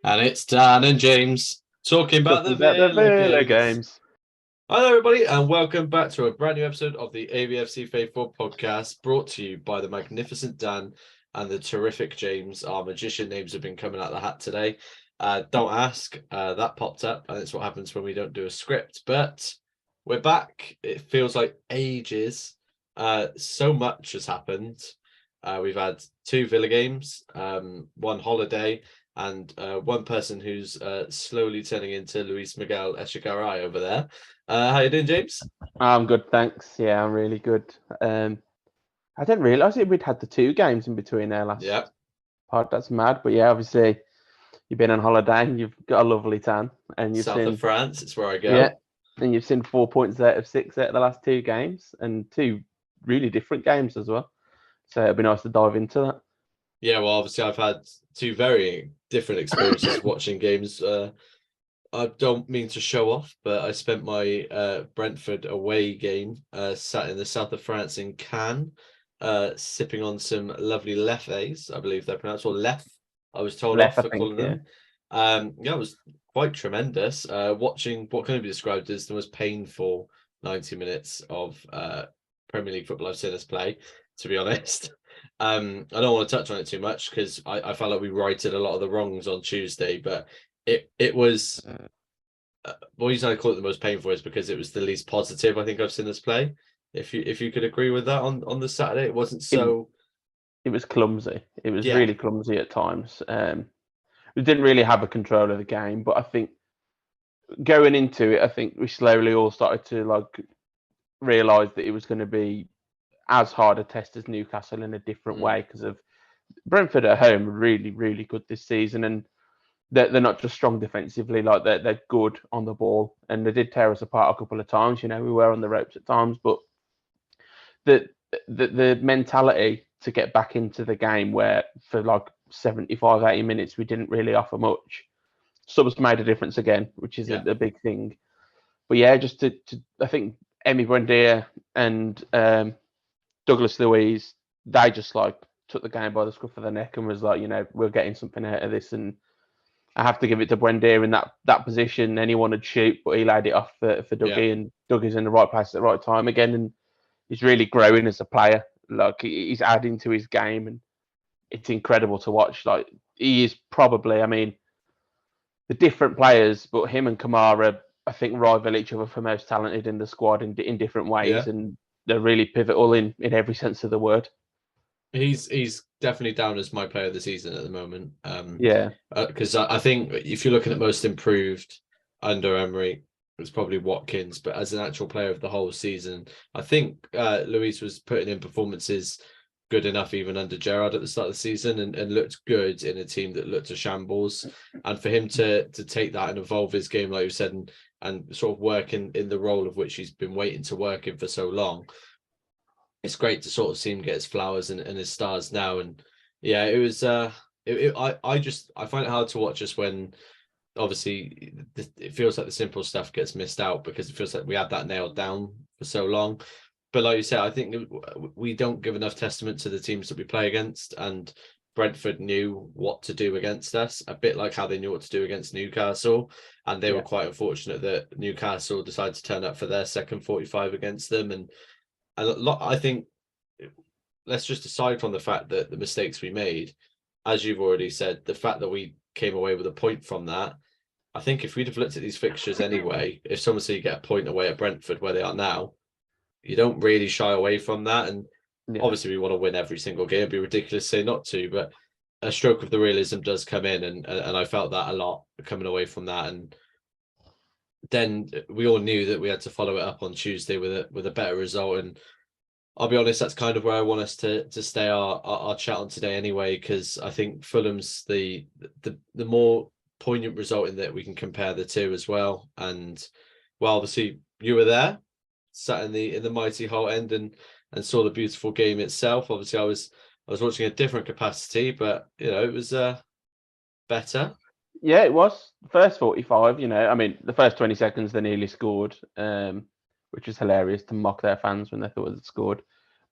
And it's Dan and James talking about the Villa games. Hello, everybody, and welcome back to a brand new episode of the AVFC Faithful podcast, brought to you by the magnificent Dan and the terrific James. Our magician names have been coming out of the hat today. Don't ask, that popped up, and it's what happens when we don't do a script. But we're back. It feels like ages. So much has happened. We've had 2 Villa games, 1 holiday, and one person who's slowly turning into Luis Miguel Echegaray over there. How you doing, James? I'm good, thanks. Yeah, I'm really good. I didn't realise we'd had the 2 games in between there last part. That's mad. But yeah, obviously, you've been on holiday and you've got a lovely tan. And you've South seen of France, it's where I go. Yeah, and you've seen 4 points out of 6 out of the last 2 games, and 2 really different games as well. So it'd be nice to dive into that. Yeah, well, obviously, I've had 2 very different experiences watching games. I don't mean to show off, but I spent my Brentford away game sat in the south of France in Cannes, sipping on some lovely lefes, I believe they're pronounced, or lef, I was told off for calling them. Yeah, it was quite tremendous. Watching what can be described as the most painful 90 minutes of Premier League football I've seen us play, to be honest. I don't want to touch on it too much because I felt like we righted a lot of the wrongs on Tuesday, but it was the reason I call it the most painful is because it was the least positive I think I've seen us play. If you could agree with that on the Saturday, it wasn't so. It was clumsy. It was really clumsy at times. We didn't really have a control of the game, but I think going into it, I think we slowly all started to realise that it was going to be as hard a test as Newcastle in a different way, because of Brentford at home are really, really good this season, and they're not just strong defensively, like they're good on the ball, and they did tear us apart a couple of times. You know, we were on the ropes at times, but the mentality to get back into the game where for 75, 80 minutes we didn't really offer much. Subs made a difference again, which is a big thing. But yeah, just to I think Emi Buendia and Douglas Luiz, they just took the game by the scruff of the neck and was we're getting something out of this. And I have to give it to Buendia in that position. Anyone would shoot, but he laid it off for Dougie, and Dougie's in the right place at the right time again, and he's really growing as a player. He's adding to his game, and it's incredible to watch. He is probably, the different players, but him and Kamara, I think, rival each other for most talented in the squad in different ways, and they're really pivotal in every sense of the word. He's definitely down as my player of the season at the moment. Because I think if you're looking at most improved under Emery, it's probably Watkins. But as an actual player of the whole season, I think Luis was putting in performances good enough even under Gerrard at the start of the season, and looked good in a team that looked a shambles. And for him to take that and evolve his game, like you said, and sort of work in the role of which he's been waiting to work in for so long. It's great to sort of see him get his flowers and his stars now. And yeah, it was I find it hard to watch just when obviously it feels like the simple stuff gets missed out, because it feels like we had that nailed down for so long. But like you said, I think we don't give enough testament to the teams that we play against, and Brentford knew what to do against us, a bit like how they knew what to do against Newcastle. And they were quite unfortunate that Newcastle decided to turn up for their second 45 against them. And I think, let's just aside from the fact that the mistakes we made, as you've already said, the fact that we came away with a point from that, I think if we'd have looked at these fixtures anyway, if someone said you get a point away at Brentford where they are now, you don't really shy away from that. And obviously we want to win every single game. It'd be ridiculous to say not to, but a stroke of the realism does come in, and I felt that a lot coming away from that. And then we all knew that we had to follow it up on Tuesday with a better result. And I'll be honest, that's kind of where I want us to stay our chat on today anyway, because I think Fulham's the more poignant result in that we can compare the two as well. And well, obviously you were there, sat in the mighty Holt End and saw the beautiful game itself. Obviously I was watching a different capacity, but it was better. Yeah, it was. First 45, the first 20 seconds they nearly scored, which was hilarious to mock their fans when they thought they'd scored.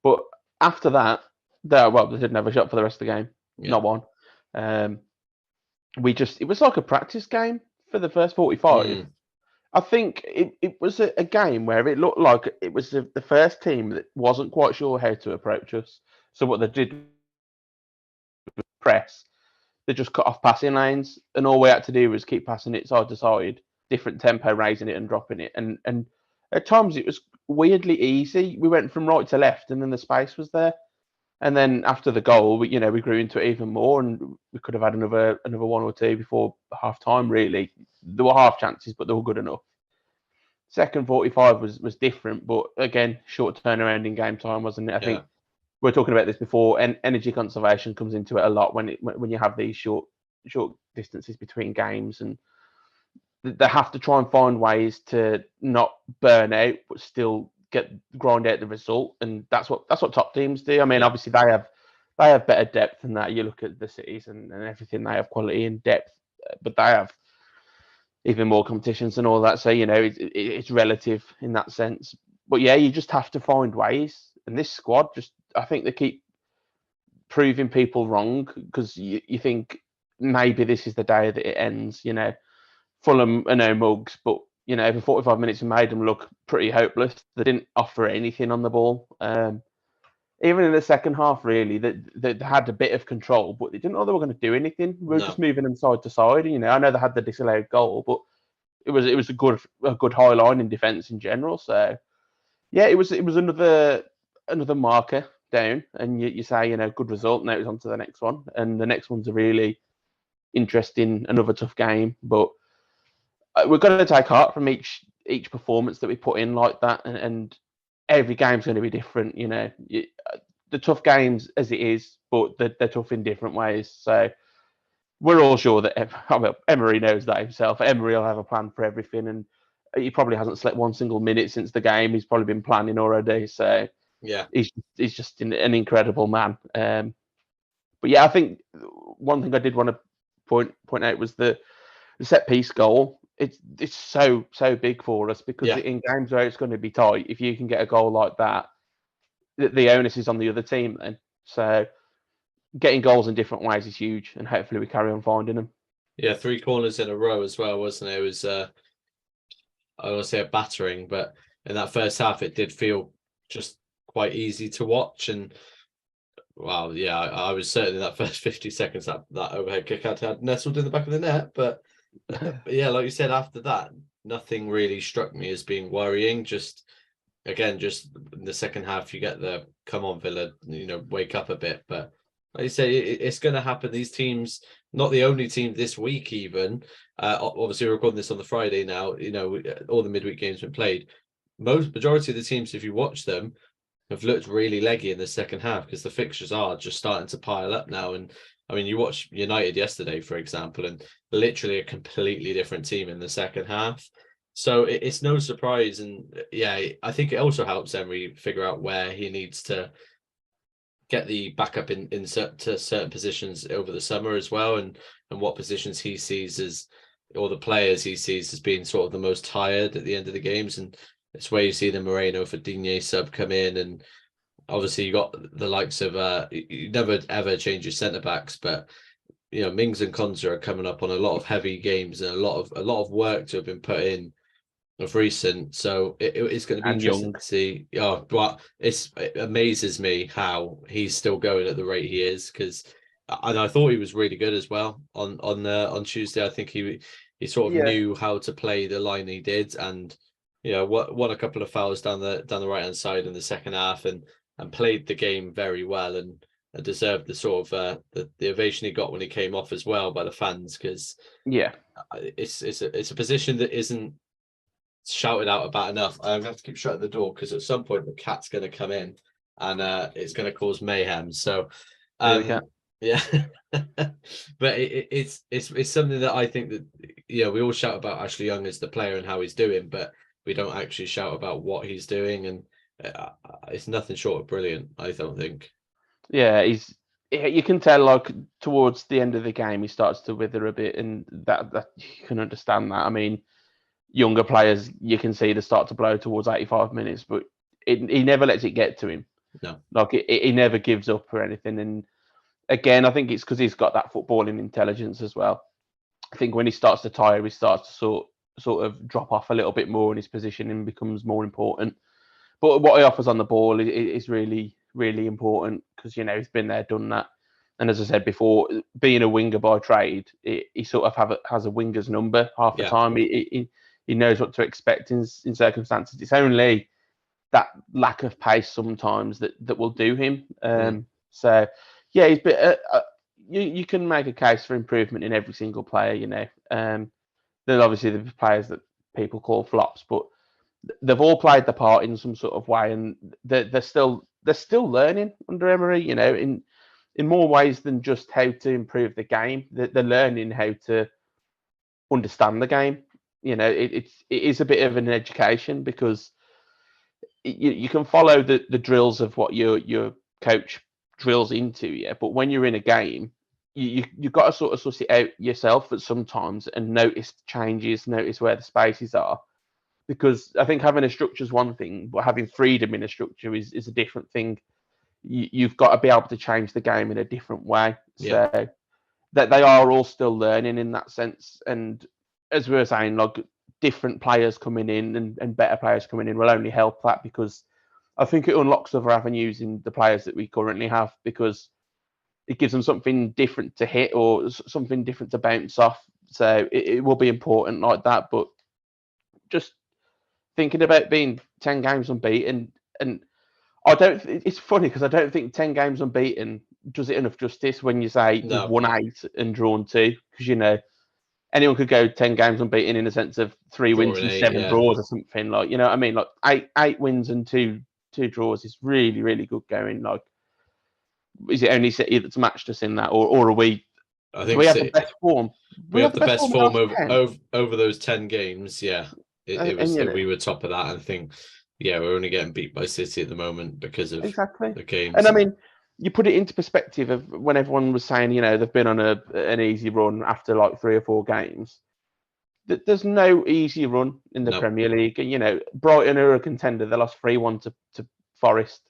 But after that, they didn't have a shot for the rest of the game. not one. It was like a practice game for the first 45. I think it was a game where it looked like it was the first team that wasn't quite sure how to approach us. So what they did was press. They just cut off passing lanes, and all we had to do was keep passing it side to side, different tempo, raising it and dropping it. And at times it was weirdly easy. We went from right to left, and then the space was there. And then after the goal, we grew into it even more, and we could have had another one or two before half time. Really, there were half chances, but they were good enough. Second 45 was different, but again, short turnaround in game time, wasn't it? I think we were talking about this before, and energy conservation comes into it a lot when you have these short distances between games, and they have to try and find ways to not burn out but still grind out the result, and that's what top teams do. I mean, obviously they have better depth than that. You look at the cities and everything; they have quality and depth, but they have even more competitions and all that. So it's relative in that sense. But yeah, you just have to find ways, and this squad I think they keep proving people wrong because you think maybe this is the day that it ends. Fulham are no mugs, but for 45 minutes we made them look pretty hopeless. They didn't offer anything on the ball. Even in the second half, really, they had a bit of control, but they didn't know they were going to do anything. We were just moving them side to side. I know they had the disallowed goal, but it was a good high line in defence in general. So yeah, it was another marker down, and you say good result. Now it's on to the next one, and the next one's a really interesting, another tough game. But we're going to take heart from each performance that we put in like that, and every game's going to be different. The tough games as it is, but they're tough in different ways. So we're all sure that Emery knows that himself. Emery will have a plan for everything, and he probably hasn't slept one single minute since the game. He's probably been planning already. So yeah, he's just an incredible man. But yeah, I think one thing I did want to point out was the set piece goal. It's so big for us because in games where it's going to be tight, if you can get a goal like that, the onus is on the other team then. So getting goals in different ways is huge, and hopefully we carry on finding them. Yeah, 3 corners in a row as well, wasn't it? It was I don't want to say a battering, but in that first half it did feel just quite easy to watch. And wow, yeah, I was certain in that first 50 seconds that overhead kick had nestled in the back of the net. But yeah, like you said, after that, nothing really struck me as being worrying. Just in the second half, you get the come on Villa, wake up a bit. But like you say, it's going to happen. These teams, not the only team this week, even. Obviously, we're recording this on the Friday now. All the midweek games have been played. Majority of the teams, if you watch them, have looked really leggy in the second half because the fixtures are just starting to pile up now. And I mean, you watched United yesterday, for example, and literally a completely different team in the second half. So it's no surprise. And yeah, I think it also helps Emery figure out where he needs to get the backup in certain positions over the summer as well, and what positions he sees as, or the players he sees as being sort of the most tired at the end of the games. And it's where you see the Moreno for Digne sub come in, and obviously you got the likes of you never ever change your centre backs, but Mings and Konza are coming up on a lot of heavy games and a lot of work to have been put in of recent. So it's going to be interesting to see. Oh, but it amazes me how he's still going at the rate he is, because I thought he was really good as well on Tuesday. I think he sort of knew how to play the line he did, and won a couple of fouls down the right hand side in the second half, and played the game very well, and deserved the sort of the ovation he got when he came off as well by the fans, because it's a position that isn't shouted out about enough. I'm going to have to keep shutting the door because at some point the cat's going to come in and it's going to cause mayhem. So yeah, but it's something that I think that we all shout about Ashley Young as the player and how he's doing, but we don't actually shout about what he's doing, and it's nothing short of brilliant, I don't think. Yeah, you can tell like towards the end of the game he starts to wither a bit, and that you can understand that. I mean, younger players, you can see they start to blow towards 85 minutes, but he never lets it get to him. No, like he never gives up or anything. And again, I think it's because he's got that footballing intelligence as well. I think when he starts to tire, he starts to sort of drop off a little bit more, and his positioning becomes more important. But what he offers on the ball is really, really important because, you know, he's been there, done that. And as I said before, being a winger by trade, he sort of has a winger's number half the time. He knows what to expect in circumstances. It's only that lack of pace sometimes that will do him. So, yeah, he's been, you can make a case for improvement in every single player, you know. There's obviously the players that people call flops, but they've all played the part in some sort of way, and they're still learning under Emery. You know, in more ways than just how to improve the game. They're learning how to understand the game. You know, it is a bit of an education because you can follow the drills of what your coach drills into you, but when you're in a game, you've got to sort of suss it out yourself at sometimes and notice changes, notice where the spaces are. Because I think having a structure is one thing, but having freedom in a structure is a different thing. You've got to be able to change the game in a different way. Yeah. So that they are all still learning in that sense. And as we were saying, like different players coming in and better players coming in will only help that, because I think it unlocks other avenues in the players that we currently have, because it gives them something different to hit or something different to bounce off. So it will be important like that. But just thinking about being 10 games unbeaten, and it's funny because I don't think 10 games unbeaten does it enough justice when you say we've won 8 and drawn 2, because, you know, anyone could go 10 games unbeaten in a sense of 3 wins and 7 draws or something, like, you know what I mean? Like eight wins and two draws is really, really good going. Like, is it only City that's matched us in that, or are we? I think we have the best form. We have the best form over those 10 games. Yeah, we were top of that. I think, we're only getting beat by City at the moment because of the games. And I mean, you put it into perspective of when everyone was saying, you know, they've been on an easy run after like 3 or 4 games. There's no easy run in the Premier League. And, you know, Brighton are a contender. They lost 3-1 to Forest.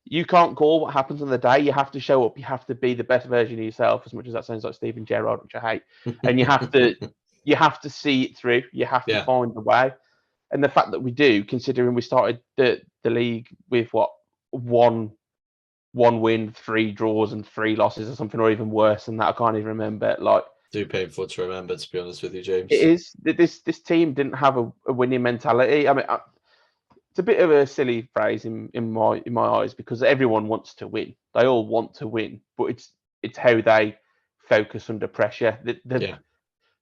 You can't call what happens on the day. You have to show up. You have to be the best version of yourself, as much as that sounds like Steven Gerrard, which I hate. And you have to see it through. You have to find a way. And the fact that we do, considering we started the league with one win, 3 draws and 3 losses or something, or even worse than that. I can't even remember. Like, too painful to remember, to be honest with you, James. It is. This team didn't have a winning mentality. I mean, it's a bit of a silly phrase in my eyes, because everyone wants to win. They all want to win, but it's how they focus under pressure. They've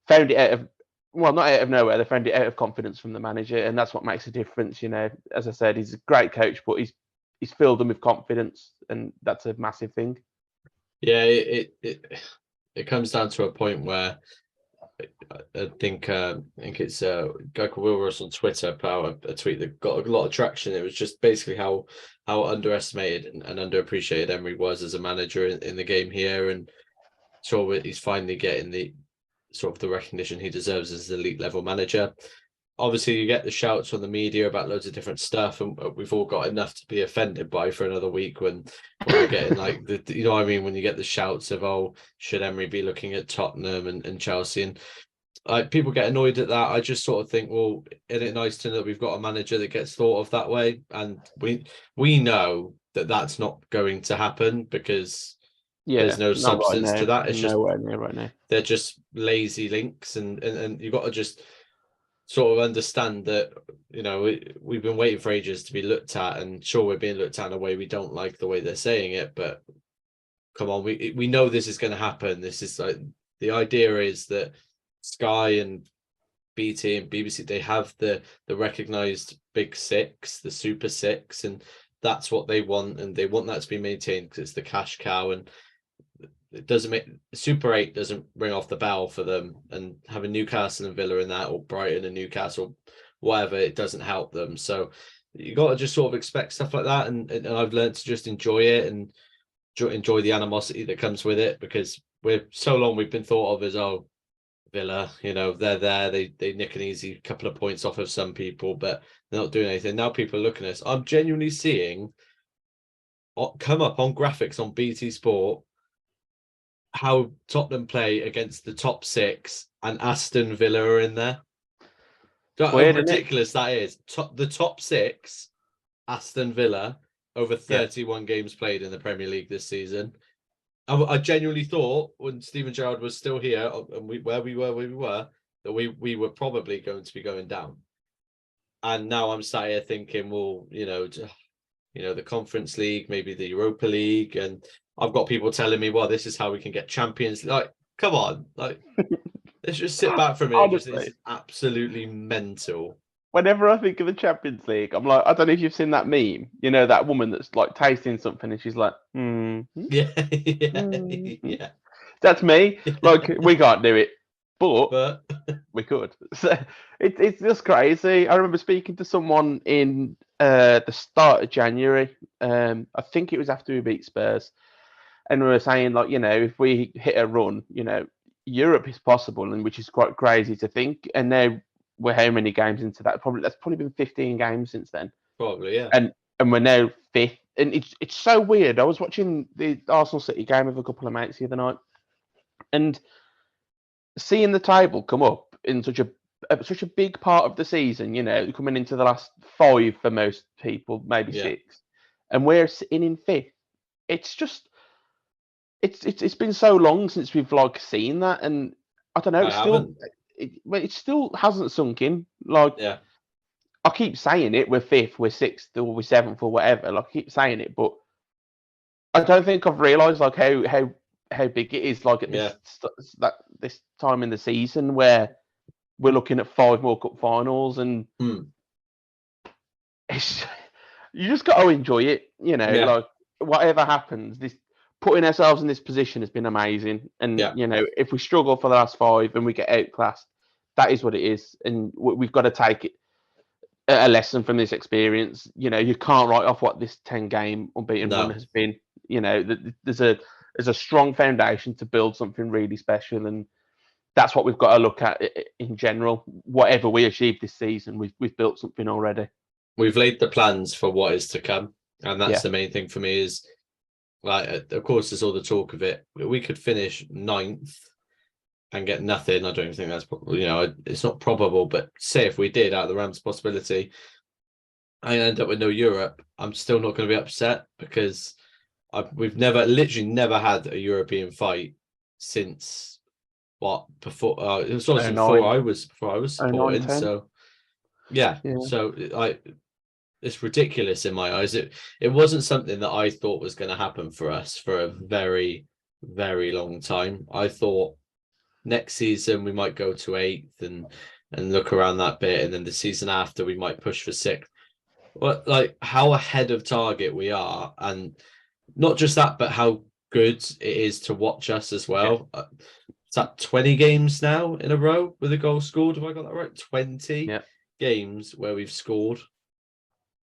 found it out of, well, not out of nowhere. They found it out of confidence from the manager, and that's what makes a difference. You know, as I said, he's a great coach, but he's filled them with confidence, and that's a massive thing. Yeah, it comes down to a point where I think it's a guy called Will Russ on Twitter put out a tweet that got a lot of traction. It was just basically how underestimated and underappreciated Emery was as a manager in the game here, and sure he's finally getting the sort of the recognition he deserves as an elite level manager. Obviously, you get the shouts from the media about loads of different stuff, and we've all got enough to be offended by for another week when we're getting like you know what I mean, when you get the shouts of, oh, should Emery be looking at Tottenham and Chelsea, and people get annoyed at that. I just sort of think, well, isn't it nice to know that we've got a manager that gets thought of that way, and we know that that's not going to happen, because there's no substance to that. It's just right now. They're just lazy links, and you've got to just sort of understand that, you know, we've been waiting for ages to be looked at, and sure, we're being looked at in a way we don't like the way they're saying it, but come on, we know this is going to happen. This is like, the idea is that Sky and BT and BBC, they have the recognized big 6, the super 6, and that's what they want, and they want that to be maintained because it's the cash cow, and it doesn't make Super 8 doesn't ring off the bell for them, and having Newcastle and Villa in that, or Brighton and Newcastle, whatever, it doesn't help them. So you got to just sort of expect stuff like that, and I've learned to just enjoy it and enjoy the animosity that comes with it, because we've been thought of as, oh, Villa, you know, they're there, they nick an easy couple of points off of some people, but they're not doing anything. Now people are looking at us. I'm genuinely seeing come up on graphics on BT Sport how Tottenham play against the top 6 and Aston Villa are in there. How weird, ridiculous that is. The top 6, Aston Villa, over 31 games played in the Premier League this season. I genuinely thought when Steven Gerrard was still here and we were, that we were probably going to be going down. And now I'm sat here thinking, well, the Conference League, maybe the Europa League, and I've got people telling me, well, this is how we can get Champions. Like, come on, like, let's just sit back for a minute. This is absolutely mental. Whenever I think of the Champions League, I'm like, I don't know if you've seen that meme. You know, that woman that's like tasting something and she's like, Yeah. That's me. Like, we can't do it, but we could. So it's just crazy. I remember speaking to someone in the start of January. I think it was after we beat Spurs, and we were saying, like, if we hit a run, Europe is possible, and which is quite crazy to think. And now we're how many games into that? That's probably been 15 games since then. Probably, yeah. And we're now 5th, and it's so weird. I was watching the Arsenal City game with a couple of mates the other night, and seeing the table come up in such a big part of the season, coming into the last 5 for most people, maybe 6, and we're sitting in 5th. It's just it's been so long since we've like seen that, and I don't know. It still hasn't sunk in. Like, I keep saying it. We're 5th, we're 6th, or we're 7th, or whatever. Like, I keep saying it, but I don't think I've realised like how big it is. Like at this time in the season where we're looking at 5 more cup finals, and it's you just got to enjoy it. Like whatever happens, this putting ourselves in this position has been amazing. And if we struggle for the last 5 and we get outclassed, that is what it is, and we've got to take it a lesson from this experience. You can't write off what this 10-game unbeaten run has been. There's a strong foundation to build something really special, and that's what we've got to look at in general. Whatever we achieve this season, we've built something already. We've laid the plans for what is to come, and that's the main thing for me. Is like, of course, there's all the talk of it. We could finish 9th and get nothing. I don't think that's it's not probable, but say if we did, out of the realms of possibility, I end up with no Europe, I'm still not going to be upset, because we've literally never had a European fight since before it was obviously before I was supporting. 09, so so it's ridiculous in my eyes. It wasn't something that I thought was going to happen for us for a very, very long time. I thought next season we might go to 8th and look around that bit, and then the season after we might push for 6th. But like how ahead of target we are, and not just that, but how good it is to watch us as well. It's at 20 games now in a row with a goal scored. Have I got that right? 20 games where we've scored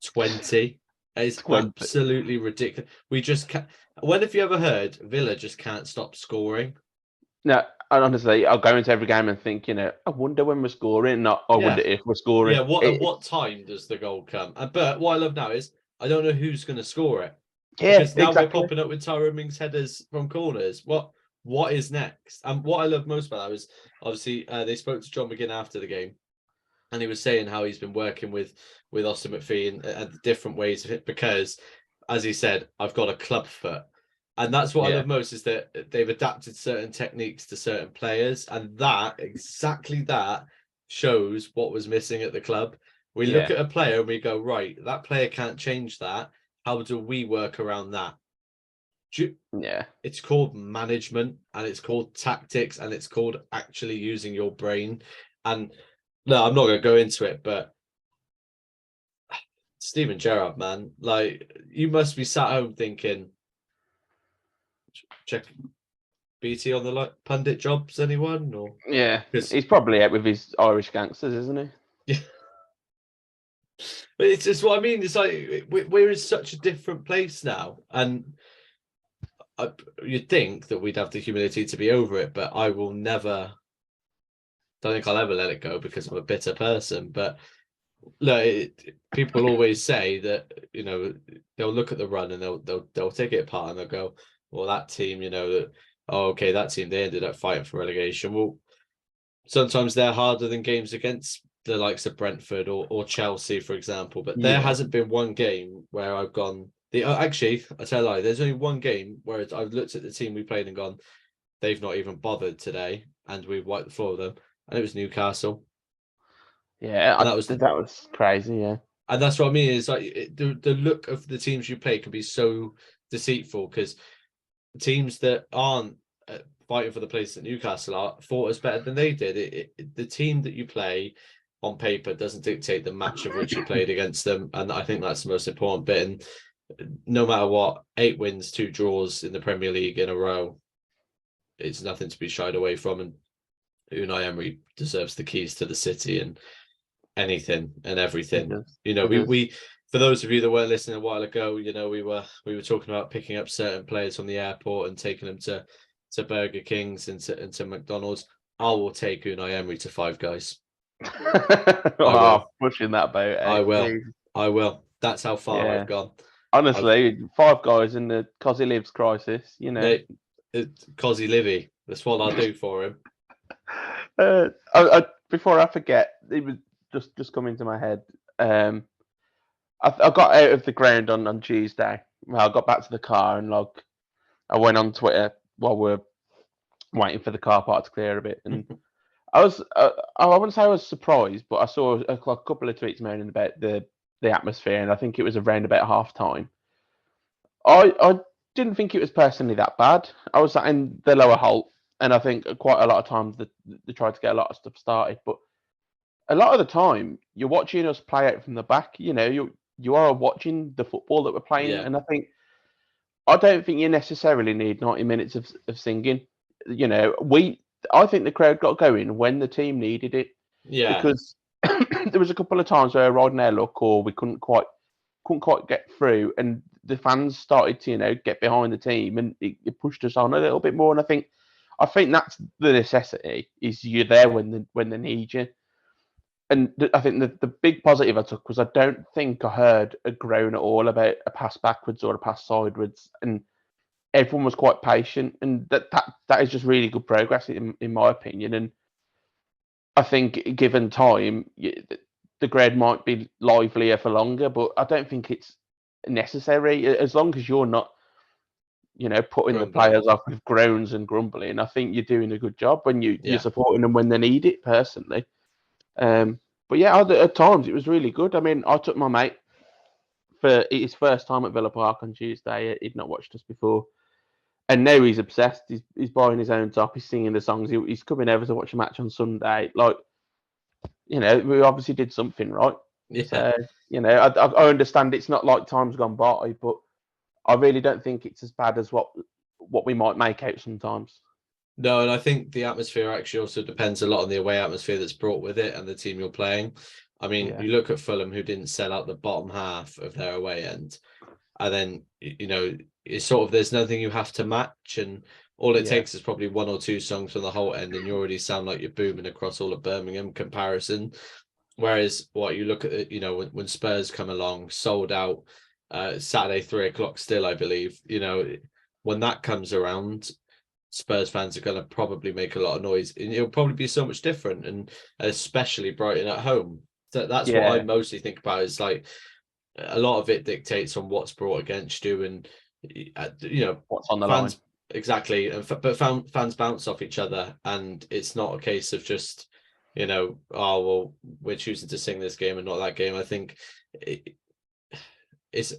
20. It's absolutely ridiculous. We just can't. When have you ever heard Villa just can't stop scoring? No, honestly, I'll go into every game and think, I wonder when we're scoring, not I wonder if we're scoring. Yeah, what time does the goal come? But what I love now is I don't know who's going to score it. Yeah, because now we're popping up with Tyrone Mings headers from corners. What is next? And what I love most about that was obviously they spoke to John McGinn after the game, and he was saying how he's been working with Austin McPhee and different ways of it, because, as he said, I've got a club foot. And that's what I love most, is that they've adapted certain techniques to certain players, and exactly that shows what was missing at the club. We look at a player and we go, right, that player can't change that. How do we work around that? It's called management, and it's called tactics, and it's called actually using your brain. And no, I'm not going to go into it, but Steven Gerrard, man, like, you must be sat home thinking, check BT on the pundit jobs, anyone? Or he's probably out with his Irish gangsters, isn't he? Yeah. But it's just what I mean. It's like we're in such a different place now, and you'd think that we'd have the humility to be over it, but I will never. Don't think I'll ever let it go, because I'm a bitter person. But look, people always say that, they'll look at the run and they'll take it apart and they'll go, well, that team, okay, that team, they ended up fighting for relegation. Well, sometimes they're harder than games against the likes of Brentford or Chelsea, for example. But there hasn't been one game where I've gone. Actually, I tell you, lie, there's only one game where I've looked at the team we played and gone, they've not even bothered today, and we wiped the floor with them, and it was Newcastle. Yeah, And that was crazy. Yeah, and that's what I mean. Is like the look of the teams you play can be so deceitful, because teams that aren't fighting for the place that Newcastle are fought us better than they did. The team that you play on paper doesn't dictate the match of which you played against them, and I think that's the most important bit. And no matter what, 8 wins, 2 draws in the Premier League in a row, it's nothing to be shied away from. And Unai Emery deserves the keys to the city and anything and everything. We for those of you that weren't listening a while ago, we were talking about picking up certain players from the airport and taking them to Burger King's and to McDonald's. I will take Unai Emery to Five Guys. Pushing that boat. I will. That's how far I've gone. Honestly, Five Guys in the Cosy Lives crisis, Cosy Livy. That's what I'll do for him. Before I forget, it was just coming to my head. I got out of the ground on Tuesday. I got back to the car and I went on Twitter while we're waiting for the car park to clear a bit, and I wouldn't say I was surprised, but I saw a couple of tweets moaning about the atmosphere, and I think it was around about half time. I didn't think it was personally that bad. I was sat in the lower halt, and I think quite a lot of times they tried to get a lot of stuff started, but a lot of the time you're watching us play out from the back. You are watching the football that we're playing, and I don't think you necessarily need 90 minutes of singing. I think the crowd got going when the team needed it. Yeah. Because there was a couple of times where riding our luck, or we couldn't quite get through, and the fans started to get behind the team, and it pushed us on a little bit more. And I think that's the necessity, is you're there when they need you. And I think the big positive I took was I don't think I heard a groan at all about a pass backwards or a pass sideways, and everyone was quite patient, and that is just really good progress in my opinion. And I think given time, the grade might be livelier for longer, but I don't think it's necessary as long as you're not, putting the players off with groans and grumbling. I think you're doing a good job when you're supporting them when they need it. Personally, but yeah, at times it was really good. I mean, I took my mate for his first time at Villa Park on Tuesday. He'd not watched us before, and now he's obsessed. He's buying his own top. He's singing the songs. He's coming over to watch a match on Sunday. We obviously did something right. Yeah. So, I understand it's not like time's gone by, but I really don't think it's as bad as what we might make out sometimes. No, and I think the atmosphere actually also depends a lot on the away atmosphere that's brought with it and the team you're playing. I mean, you look at Fulham, who didn't sell out the bottom half of their away end, and then it's sort of, there's nothing you have to match, and all it takes is probably 1 or 2 songs from the whole end, and you already sound like you're booming across all of Birmingham comparison. Whereas what you look at it, when Spurs come along, sold out, Saturday 3:00 still, I believe. When that comes around, Spurs fans are going to probably make a lot of noise, and it'll probably be so much different, and especially Brighton at home. So that's what I mostly think about. Is like a lot of it dictates on what's brought against you, and what's on the fans, line. Exactly, but fans bounce off each other, and it's not a case of just oh well, we're choosing to sing this game and not that game. I think it's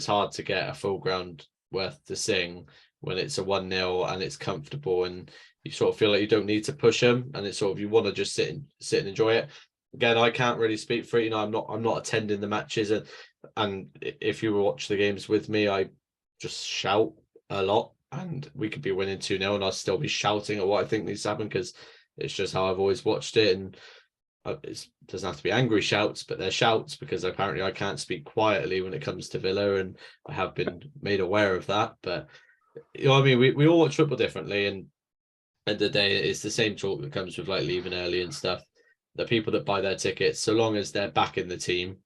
hard to get a full ground worth to sing when it's a 1-0 and it's comfortable, and you sort of feel like you don't need to push them, and it's sort of, you want to just sit and enjoy it. Again, I can't really speak for it. I'm not attending the matches, and if you watch the games with me, I just shout a lot, and we could be winning 2-0 and I'll still be shouting at what I think needs to happen, because it's just how I've always watched it. And it doesn't have to be angry shouts, but they're shouts, because apparently I can't speak quietly when it comes to Villa, and I have been made aware of that. But I mean, we all watch football differently, and at the end of the day, it's the same talk that comes with like leaving early and stuff. the people that buy their tickets, so long as they're back in the team,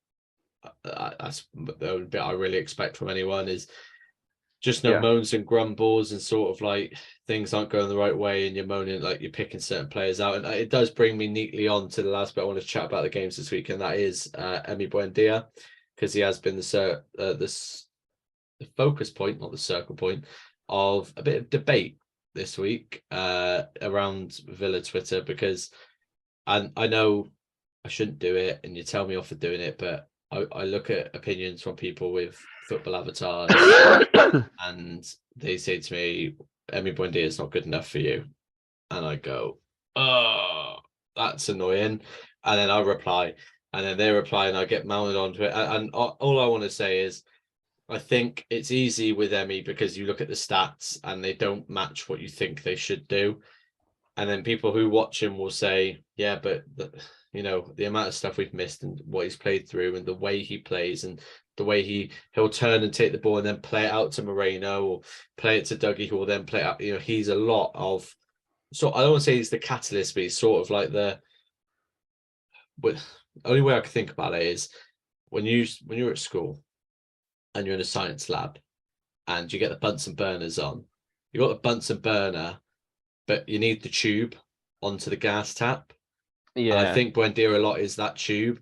that's the bit I really expect from anyone, is just no moans and grumbles and sort of like things aren't going the right way and you're moaning, like you're picking certain players out. And it does bring me neatly on to the last bit I want to chat about the games this week, and that is Emi Buendia, because he has been the focus point, not the circle point, of a bit of debate this week around Villa Twitter, because I know I shouldn't do it and you tell me off for doing it, but I look at opinions from people with football avatars and they say to me, Emi Buendia is not good enough for you. And I go, oh, that's annoying. And then I reply, and then they reply, and I get mounted onto it. And all I want to say is, I think it's easy with Emi because you look at the stats and they don't match what you think they should do. And then people who watch him will say, yeah, but the amount of stuff we've missed and what he's played through and the way he plays and the way he'll turn and take the ball and then play it out to Moreno or play it to Dougie, who will then play it out. He's a lot of, so I don't want to say he's the catalyst, but he's sort of like but the only way I can think about it is when you're at school and you're in a science lab and you get the Bunsen burners on, you got the Bunsen burner, but you need the tube onto the gas tap. Yeah, and I think Buendia a lot is that tube,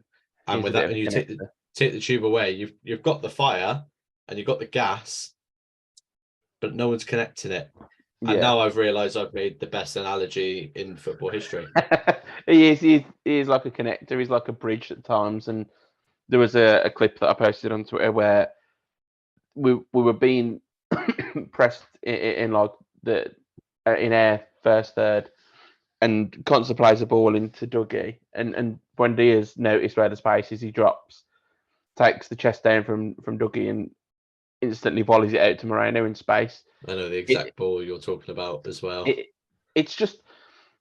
and with that, when you take the tube away, you've got the fire and you've got the gas, but no one's connecting it. And now I've realised I've made the best analogy in football history. He is like a connector. He's like a bridge at times. And there was a clip that I posted on Twitter where we were being pressed in like in air first third, and Constance plays the ball into Dougie, and Buendia's noticed where the space is. He drops, takes the chest down from Dougie, and instantly volleys it out to Moreno in space. I know the exact ball you're talking about as well. It's just,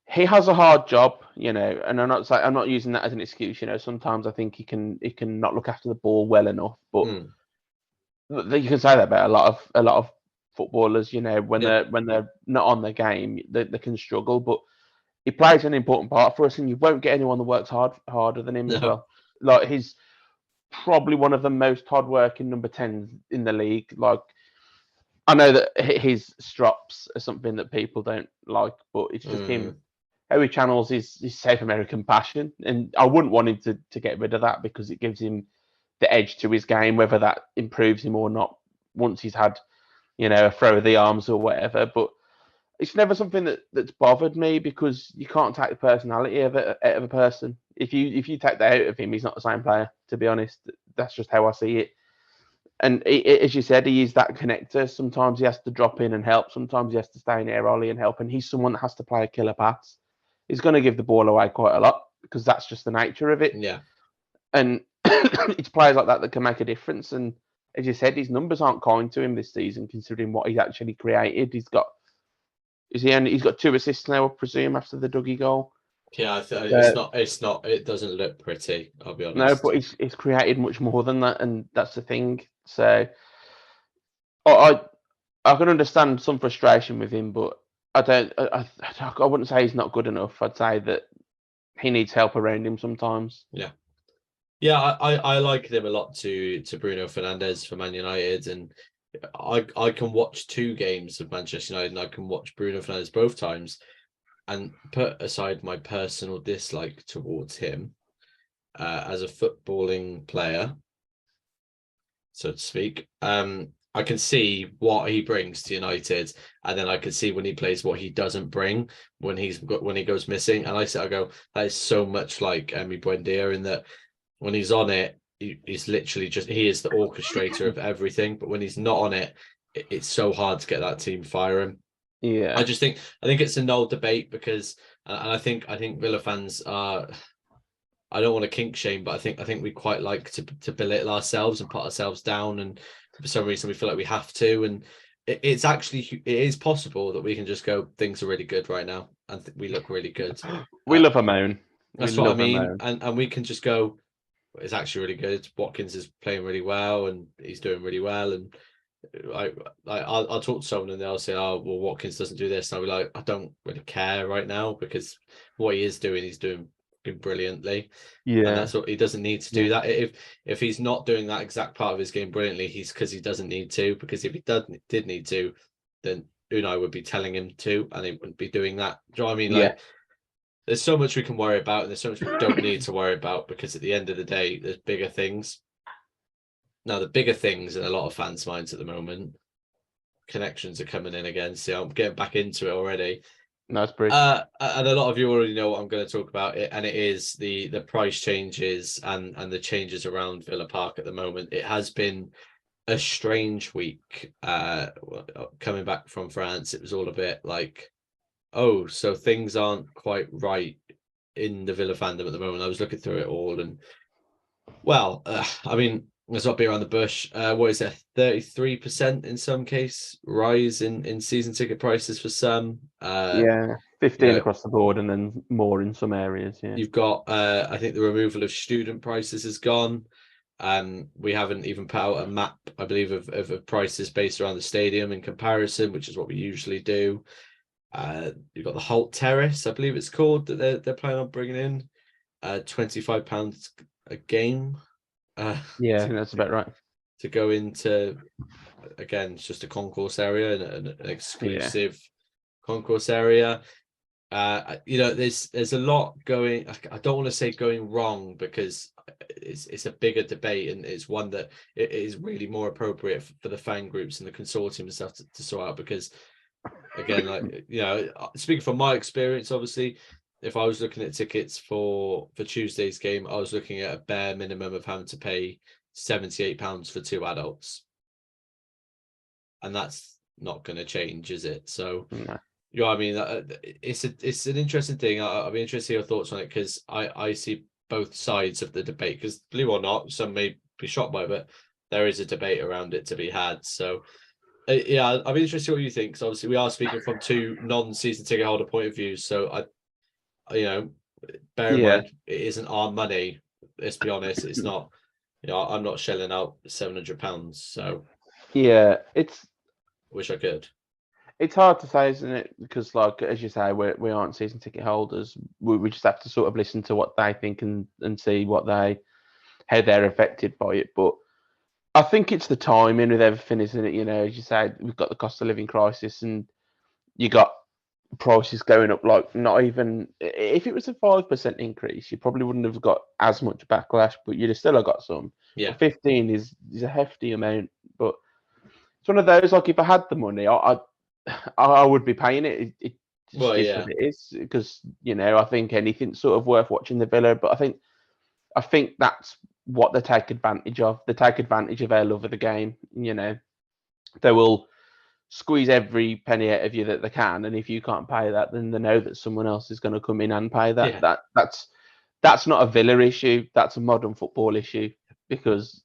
he has a hard job, and I'm not using that as an excuse. Sometimes I think he can not look after the ball well enough, but you can say that about a lot of footballers. When they're not on their game, they can struggle, but he plays an important part for us, and you won't get anyone that works harder than him as well. Like, he's probably one of the most hard-working number 10s in the league. Like, I know that his strops are something that people don't like, but it's just him. How he channels his South American passion, and I wouldn't want him to get rid of that, because it gives him the edge to his game, whether that improves him or not once he's had, a throw of the arms or whatever. But it's never something that's bothered me, because you can't take the personality of a person. If you take that out of him, he's not the same player, to be honest. That's just how I see it. And as you said, he is that connector. Sometimes he has to drop in and help. Sometimes he has to stay in there early and help. And he's someone that has to play a killer pass. He's going to give the ball away quite a lot, because that's just the nature of it. Yeah. And it's players like that can make a difference. And as you said, his numbers aren't kind to him this season, considering what he's actually created. He's got 2 assists now, I presume, after the Dougie goal. Yeah, it's not. It doesn't look pretty, I'll be honest. No, but he's created much more than that, and that's the thing. So I can understand some frustration with him, but I wouldn't say he's not good enough. I'd say that he needs help around him sometimes. Yeah, I liken him a lot to Bruno Fernandes for Man United, and I can watch 2 games of Manchester United, and I can watch Bruno Fernandes both times, and put aside my personal dislike towards him as a footballing player, so to speak. I can see what he brings to United, and then I can see when he plays what he doesn't bring when he goes missing. And I go, that is so much like Emi Buendia, in that when he's on it, he's literally he is the orchestrator of everything. But when he's not on it, it's so hard to get that team firing. Yeah, I think it's a null debate, because, and I think Villa fans are, I don't want to kink shame, but I think we quite like to belittle ourselves and put ourselves down, and for some reason we feel like we have to. And it is possible that we can just go, things are really good right now, and we look really good. We love a moan. That's what I mean, and we can just go, it's actually really good. Watkins is playing really well, and he's doing really well, and I'll talk to someone and they'll say, oh, well, Watkins doesn't do this, and I'll be like, I don't really care right now, because what he is doing, he's doing fucking brilliantly. Yeah, and that's what he doesn't need to do. That if he's not doing that exact part of his game brilliantly, he's because he doesn't need to. Because if he did need to, then Unai would be telling him to, and he wouldn't be doing that. Do you know what I mean? Like, there's so much we can worry about, and there's so much we don't need to worry about, because at the end of the day, there's bigger things. Now, the bigger things in a lot of fans' minds at the moment, connections are coming in again. So I'm getting back into it already. Nice bridge. And a lot of you already know what I'm going to talk about, and it is the price changes and the changes around Villa Park at the moment. It has been a strange week. Coming back from France, it was all a bit like, oh, so things aren't quite right in the Villa fandom at the moment. I was looking through it all, and I mean, let's not be around the bush. What is it, 33% in some case rise in season ticket prices for some? 15 across the board, and then more in some areas. Yeah, you've got I think the removal of student prices has gone. We haven't even put out a map, I believe, of prices based around the stadium in comparison, which is what we usually do. You've got the Holt Terrace, I believe it's called, that they're planning on bringing in, £25 a game. I think that's about right. To go into, again, it's just a concourse area and an exclusive concourse area. There's a lot going. I don't want to say going wrong, because it's a bigger debate, and it's one that it is really more appropriate for the fan groups and the consortium and stuff to sort out. Because again, like, speaking from my experience, obviously, if I was looking at tickets for Tuesday's game, I was looking at a bare minimum of having to pay £78 for 2 adults, and that's not going to change, is it? So. No. You know what I mean? It's an interesting thing. I'll be interested to hear your thoughts on it, because I see both sides of the debate. Because believe it or not, some may be shocked by it, but there is a debate around it to be had. So I'll be interested what you think. Because obviously we are speaking from two non-season ticket holder point of views. So bear in mind, it isn't our money. Let's be honest, it's not. I'm not shelling out £700. So it's. Wish I could. It's hard to say, isn't it? Because, like, as you say, we aren't season ticket holders. We just have to sort of listen to what they think and see how they're affected by it. But I think it's the timing with everything, isn't it? As you say, we've got the cost of living crisis, and you got prices going up. Like, not even if it was a 5% increase, you probably wouldn't have got as much backlash, but you'd have still have got some. Yeah, but 15 is a hefty amount. But it's one of those, like, if I had the money, I would be paying it. It just is what it is, because I think anything's sort of worth watching the Villa. But I think that's what they take advantage of. They take advantage of our love of the game. They will squeeze every penny out of you that they can, and if you can't pay that, then they know that someone else is going to come in and pay that. Yeah. That's not a Villa issue. That's a modern football issue, because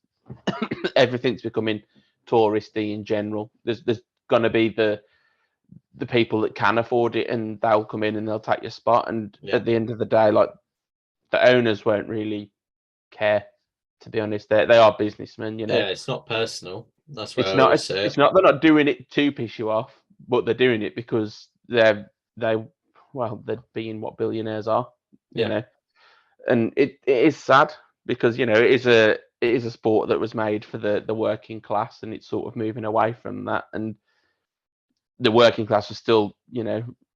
everything's becoming touristy in general. There's going to be the people that can afford it, and they'll come in and they'll take your spot. And at the end of the day, like, the owners won't really care, to be honest. They are businessmen, Yeah, it's not personal. That's what it's I not. always say. It's not. They're not doing it to piss you off, but they're doing it because they're being what billionaires are. And it is sad, because it is a sport that was made for the working class, and it's sort of moving away from that. And the working class is still,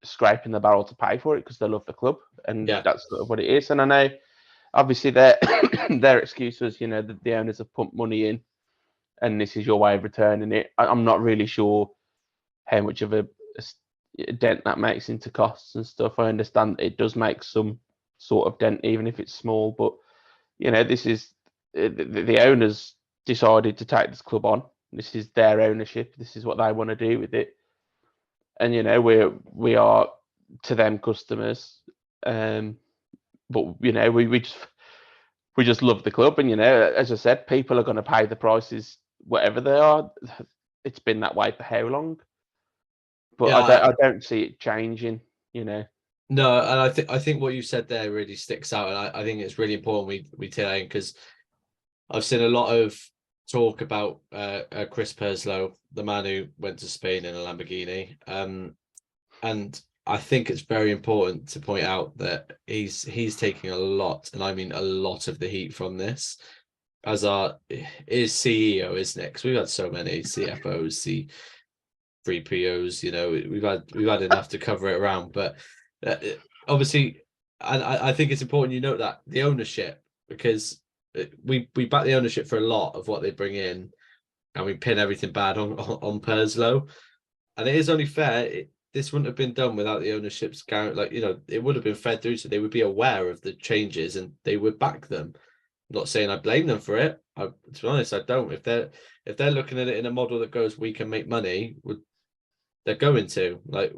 scraping the barrel to pay for it because they love the club, and that's sort of what it is. And I know, obviously, their excuse was, that the owners have pumped money in, and this is your way of returning it. I'm not really sure how much of a dent that makes into costs and stuff. I understand it does make some sort of dent, even if it's small. But this is the owners decided to take this club on. This is their ownership. This is what they want to do with it. And we are to them customers, but we just love the club. And as I said, people are going to pay the prices whatever they are. It's been that way for how long? But I don't see it changing. No, and I think what you said there really sticks out, and I think it's really important we tell you, because I've seen a lot of talk about Chris Perslow, the man who went to Spain in a Lamborghini, and I think it's very important to point out that he's taking a lot, and I mean a lot of the heat from this as our is CEO, isn't it? Because we've had so many CFOs, C3POs, we've had enough to cover it around. But obviously, and I think it's important you note that the ownership, because we back the ownership for a lot of what they bring in, and we pin everything bad on Perslow, and it is only fair. This wouldn't have been done without the ownership's guarantee. It would have been fed through, so they would be aware of the changes and they would back them. I'm not saying I blame them for it. To be honest, I don't. If they're looking at it in a model that goes, we can make money, they're going to. Like,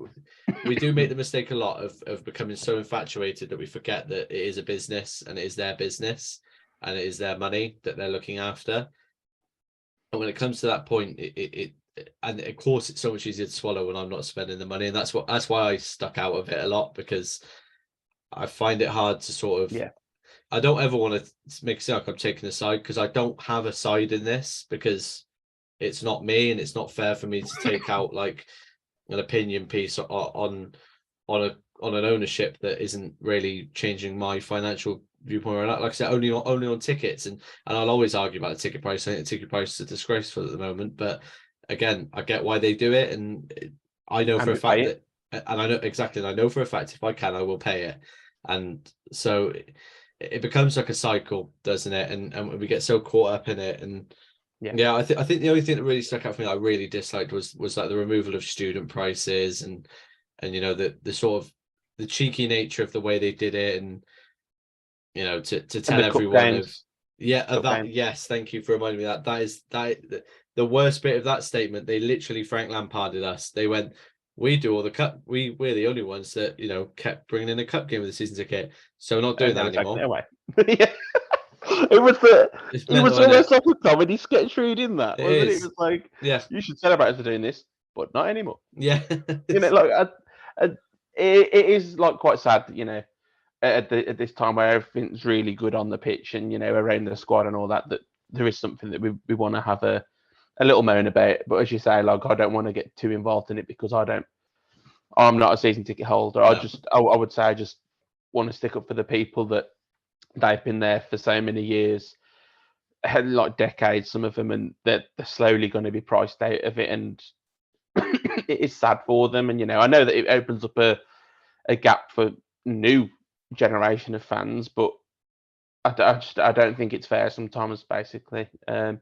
we do make the mistake a lot of becoming so infatuated that we forget that it is a business and it is their business and it is their money that they're looking after. And when it comes to that point, and of course it's so much easier to swallow when I'm not spending the money, and that's why I stuck out of it a lot, because I find it hard to sort of I don't ever want to make it sound like I'm taking a side, because I don't have a side in this, because it's not me and it's not fair for me to take out like an opinion piece on an ownership that isn't really changing my financial viewpoint. Like I said, only on tickets, and I'll always argue about the ticket price. I think the ticket prices are disgraceful at the moment, but again, I get why they do it, and I know for a fact that, and I know exactly, and I know for a fact if I can, I will pay it. And so it becomes like a cycle, doesn't it? And we get so caught up in it. And I think the only thing that really stuck out for me, I really disliked, was like the removal of student prices, and the sort of the cheeky nature of the way they did it, and to tell everyone of yes, thank you for reminding me that is the worst bit of that statement. They literally Frank Lamparded us. They went, we do all the cup, we're the only ones that kept bringing in a cup game with the season ticket, so we're not doing that anymore. It was almost like a comedy sketch read in that, wasn't it? It was like, you should celebrate us for doing this, but not anymore. It is like quite sad, at this time where everything's really good on the pitch and around the squad and all that there is something that we want to have a little moan about. But as you say, like, I don't want to get too involved in it, because I'm not a season ticket holder. No. I would say I just want to stick up for the people that they've been there for so many years, like decades, some of them, and they're slowly going to be priced out of it, and it is sad for them. And I know that it opens up a gap for new generation of fans, but I don't think it's fair sometimes, basically. And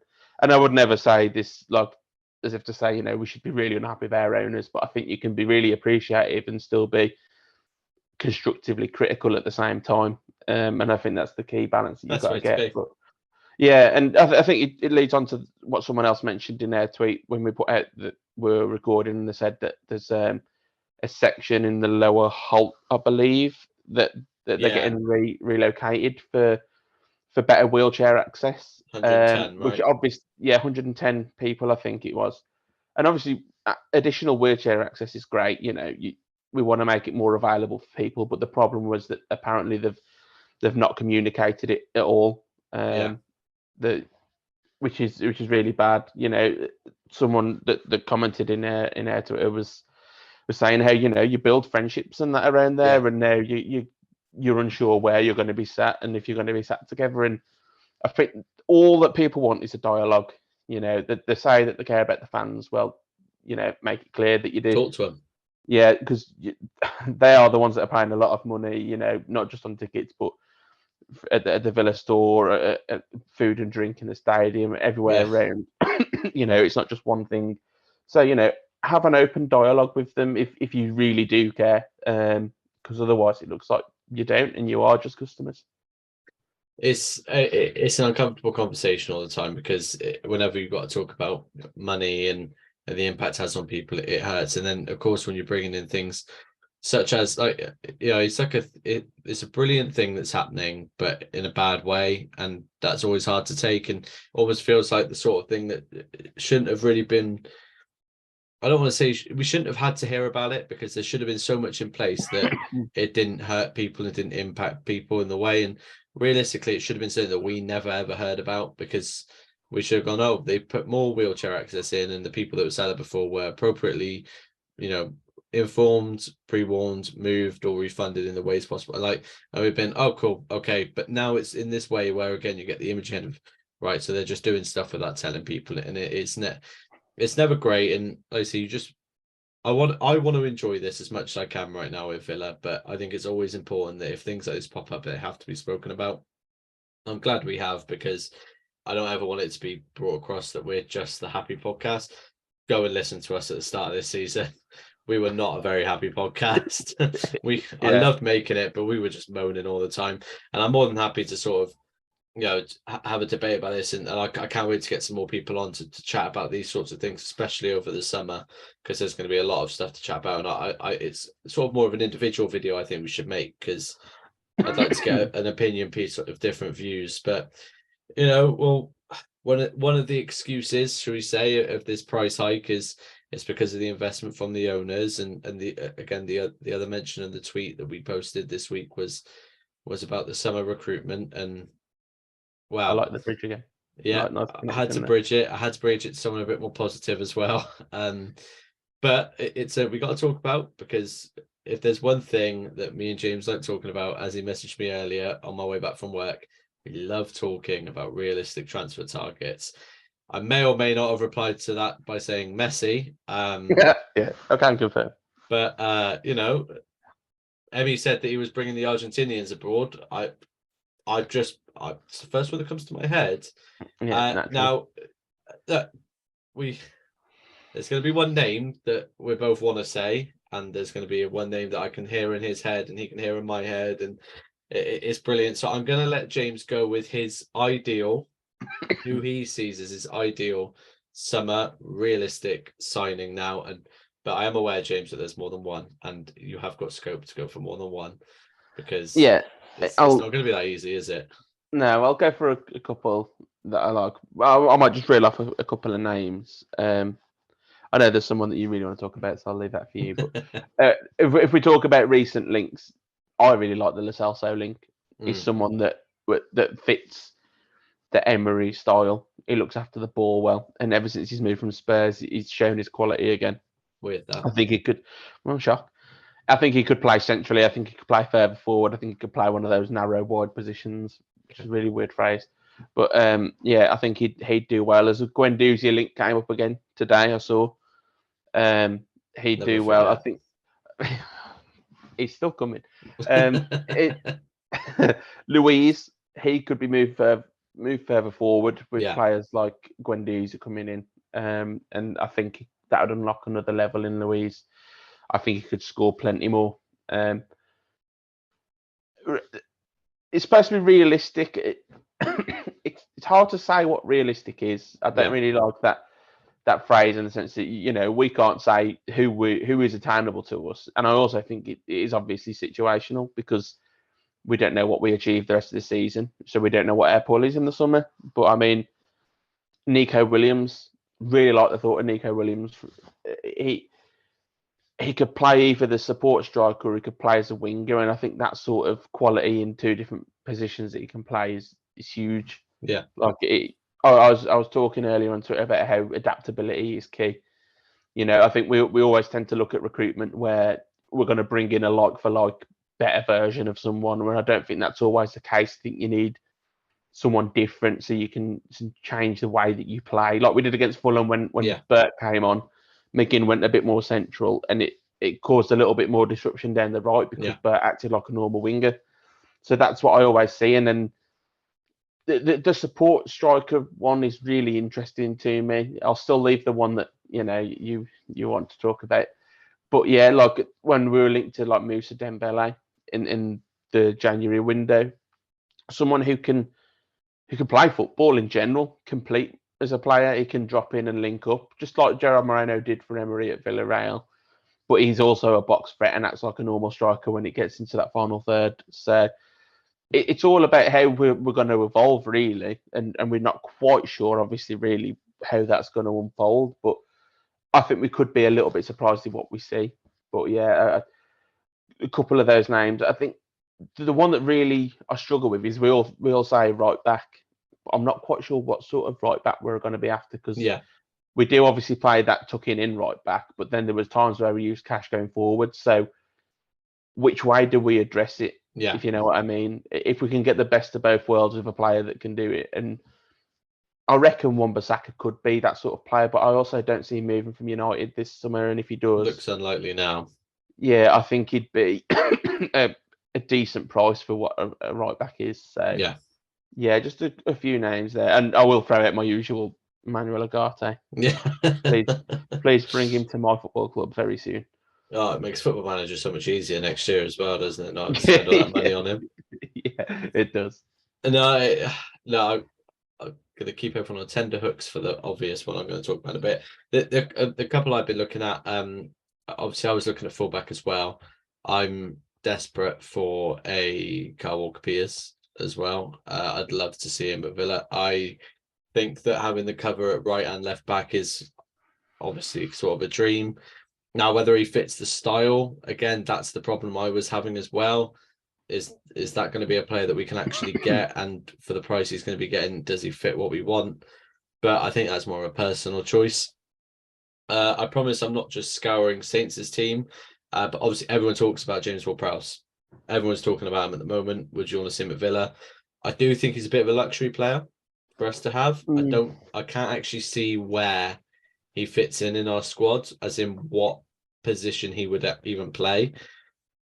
I would never say this like as if to say we should be really unhappy with our owners, but I think you can be really appreciative and still be constructively critical at the same time. And I think that's the key balance that you've got to get. But, and I think it leads on to what someone else mentioned in their tweet when we put out that we're recording, and they said that there's a section in the lower Holt, I believe, that they're getting relocated for better wheelchair access. 110, right? Which obviously, 110 people, I think it was. And obviously, additional wheelchair access is great. We want to make it more available for people, but the problem was that apparently they've not communicated it at all. Which is really bad. Someone that commented in our Twitter was saying how you build friendships and that around there, and now you're unsure where you're going to be sat and if you're going to be sat together. And I think all that people want is a dialogue. That they say that they care about the fans. Well, make it clear that you do. Talk to them. Yeah, because they are the ones that are paying a lot of money. Not just on tickets, but at the Villa store, at food and drink in the stadium, everywhere around. It's not just one thing. So have an open dialogue with them if you really do care, because otherwise it looks like you don't, and you are just customers. It's an uncomfortable conversation all the time, because whenever you've got to talk about money and the impact it has on people, it hurts. And then of course when you're bringing in things such as it's like it's a brilliant thing that's happening, but in a bad way, and that's always hard to take, and almost feels like the sort of thing that shouldn't have really been. I don't want to say we shouldn't have had to hear about it, because there should have been so much in place that it didn't hurt people, it didn't impact people in the way. And realistically, it should have been something that we never ever heard about, because we should have gone, oh, they put more wheelchair access in, and the people that were selling before were appropriately, informed, pre-warned, moved, or refunded in the ways possible. Like, and we've been, oh, cool, okay, but now it's in this way where again you get the imaging of, right, so they're just doing stuff without telling people, and it's never great. And like I say, I want to enjoy this as much as I can right now with Villa, but I think it's always important that if things like this pop up, they have to be spoken about. I'm glad we have, because I don't ever want it to be brought across that we're just the happy podcast. Go and listen to us at the start of this season. We were not a very happy podcast. I loved making it, but we were just moaning all the time. And I'm more than happy to sort of, have a debate about this. And I can't wait to get some more people on to chat about these sorts of things, especially over the summer, because there's going to be a lot of stuff to chat about. And it's sort of more of an individual video I think we should make, because I'd like to get an opinion piece of different views. But well, one of the excuses, shall we say, of this price hike is it's because of the investment from the owners, and the other mention in the tweet that we posted this week was about the summer recruitment. And wow, I like the bridge again. Yeah, I had to bridge it. I had to bridge it to someone a bit more positive as well. But it's we got to talk about, because if there's one thing that me and James like talking about, as he messaged me earlier on my way back from work, we love talking about realistic transfer targets. I may or may not have replied to that by saying Messi. Yeah, I can confirm. But Emmy said that he was bringing the Argentinians abroad. It's the first one that comes to my head. Yeah, now there's going to be one name that we both want to say, and there's going to be one name that I can hear in his head and he can hear in my head, and it's brilliant. So I'm going to let James go with his ideal, who he sees as his ideal summer realistic signing now. But I am aware, James, that there's more than one, and you have got scope to go for more than one, because it's not going to be that easy, is it? No, I'll go for a couple that I like. Well, I might just reel off a couple of names. I know there's someone that you really want to talk about, so I'll leave that for you. But if we talk about recent links, I really like the Lo Celso link. He's someone that fits the Emery style. He looks after the ball well, and ever since he's moved from Spurs, he's shown his quality again. Weird that. I think he could. Well, shock. I think he could play centrally. I think he could play further forward. I think he could play one of those narrow wide positions, which is a really weird phrase. But I think he'd do well. As a Guendouzi link came up again today, I saw. He'd do well. I think he's still coming. Luiz, he could be moved further forward with players like Guendouzi coming in, and I think that would unlock another level in Luiz. I think he could score plenty more. It's supposed to be realistic. It's hard to say what realistic is. I don't really like that phrase, in the sense that we can't say who is attainable to us. And I also think it is obviously situational, because we don't know what we achieve the rest of the season, so we don't know what our pull is in the summer. But I mean, Nico Williams, really like the thought of Nico Williams. He could play either the support striker or he could play as a winger, and I think that sort of quality in two different positions that he can play is huge. Yeah, like I was talking earlier on Twitter about how adaptability is key. I think we always tend to look at recruitment where we're going to bring in a like for like better version of someone, where I don't think that's always the case. I think you need someone different so you can change the way that you play, like we did against Fulham when Burt came on. McGinn went a bit more central, and it caused a little bit more disruption down the right, because Burt acted like a normal winger. So that's what I always see. And then the support striker one is really interesting to me. I'll still leave the one that you want to talk about. But yeah, like when we were linked to like Moussa Dembele in the January window, someone who can play football in general, complete as a player. He can drop in and link up, just like Gerard Moreno did for Emery at Villarreal. But he's also a box threat and acts like a normal striker when it gets into that final third. So it's all about how we're going to evolve, really. And we're not quite sure, obviously, really, how that's going to unfold. But I think we could be a little bit surprised in what we see. But yeah, a couple of those names. I think the one that really I struggle with is we all say right back. I'm not quite sure what sort of right back we're going to be after, because we do obviously play that tucking in right back, but then there was times where we used Cash going forward. So which way do we address it? Yeah. If you know what I mean. If we can get the best of both worlds with a player that can do it, and I reckon Wan-Bissaka could be that sort of player, but I also don't see him moving from United this summer. And if he does, looks unlikely now. Yeah, I think he'd be a decent price for what a right back is. So yeah, just a few names there, and I will throw out my usual Manuel Ugarte. Yeah, please bring him to my football club very soon. Oh, it makes Football Manager so much easier next year as well, doesn't it? Not to spend all that money on him. Yeah, it does. No, I'm going to keep everyone on tender hooks for the obvious one I'm going to talk about a bit. The couple I've been looking at, obviously I was looking at fullback as well. I'm desperate for a Kyle Walker-Peters as well. I'd love to see him at Villa. I think that having the cover at right and left back is obviously sort of a dream. Now, whether he fits the style, again, that's the problem I was having as well. Is that going to be a player that we can actually get? And for the price he's going to be getting, does he fit what we want? But I think that's more of a personal choice. I promise I'm not just scouring Saints' team, but obviously everyone talks about James Ward-Prowse. Everyone's talking about him at the moment. Would you want to see him at Villa? I do think he's a bit of a luxury player for us to have. I can't actually see where he fits in our squad, as in what position he would even play.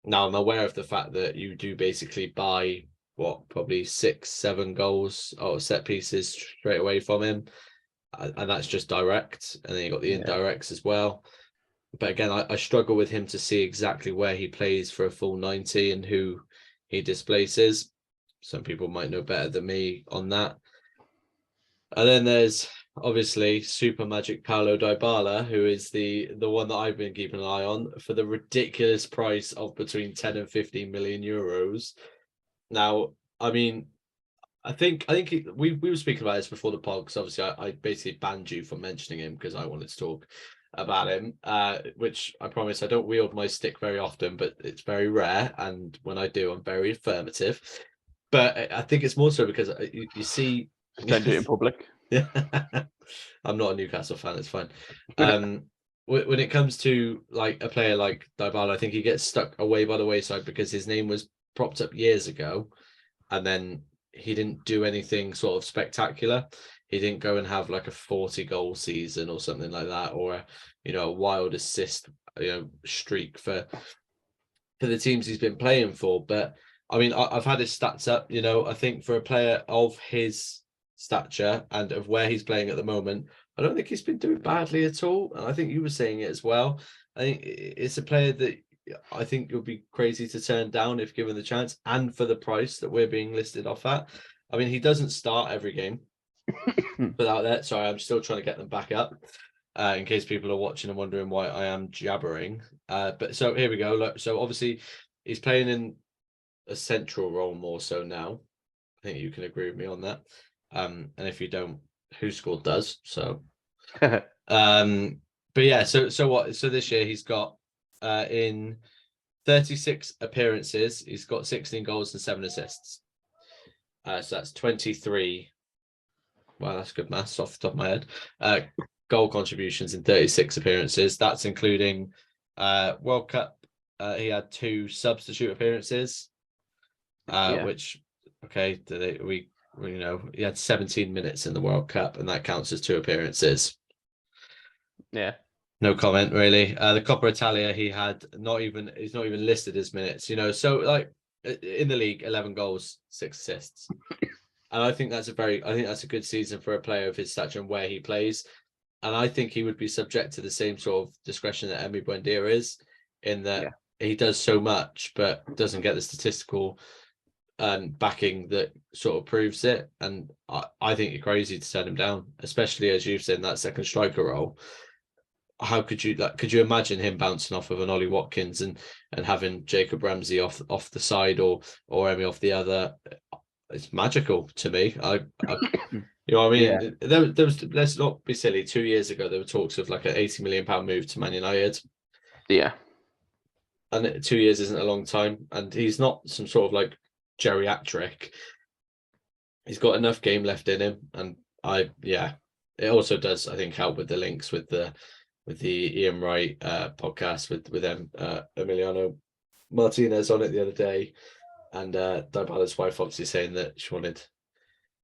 Now, I'm aware of the fact that you do basically buy probably 6-7 goals or set pieces straight away from him, and that's just direct, and then you got the indirects as well. But again, I struggle with him to see exactly where he plays for a full 90 and who he displaces. Some people might know better than me on that. And then there's obviously Super Magic Paulo Dybala, who is the one that I've been keeping an eye on for the ridiculous price of between 10 and 15 million euros. Now, I mean, I think we were speaking about this before the pod, because obviously I basically banned you from mentioning him because I wanted to talk about him, which I promise I don't wield my stick very often, but it's very rare, and when I do, I'm very affirmative. But I think it's more so because you see, don't do it in public. Yeah, I'm not a Newcastle fan. It's fine. When it comes to like a player like Dybala, I think he gets stuck away by the wayside because his name was propped up years ago, and then he didn't do anything sort of spectacular. He didn't go and have like a 40-goal season or something like that, or a wild assist streak for the teams he's been playing for. But I mean, I've had his stats up. I think for a player of his stature and of where he's playing at the moment, I don't think he's been doing badly at all. And I think you were saying it as well. I think it's a player that I think you'll be crazy to turn down if given the chance, and for the price that we're being listed off at. I mean, he doesn't start every game without that. Sorry, I'm still trying to get them back up in case people are watching and wondering why I am jabbering. But so here we go. Look, so obviously he's playing in a central role more so now. I think you can agree with me on that. And if you don't, who scored does. So but yeah, so what? So this year he's got in 36 appearances, he's got 16 goals and 7 assists. So that's 23. Wow, that's good maths off the top of my head. Goal contributions in 36 appearances. That's including World Cup. He had 2 substitute appearances, which he had 17 minutes in the World Cup, and that counts as 2 appearances. Yeah. No comment really. The Coppa Italia, he's not even listed as minutes, so like in the league, 11 goals, 6 assists. And I think that's a good season for a player of his stature and where he plays. And I think he would be subject to the same sort of discretion that Emi Buendia is, in that he does so much, but doesn't get the statistical backing that sort of proves it. And I think you're crazy to turn him down, especially as you've said, in that second striker role. How could you imagine him bouncing off of an Ollie Watkins and having Jacob Ramsey off the side or Emi off the other? It's magical to me. You know what I mean? Yeah. There was, let's not be silly, 2 years ago there were talks of like an £80 million move to Man United. Yeah. And 2 years isn't a long time, and he's not some sort of like geriatric. He's got enough game left in him, and it also does, I think, help with the links with the Ian Wright podcast with Emiliano Martinez on it the other day, and Dybala's wife obviously saying that she wanted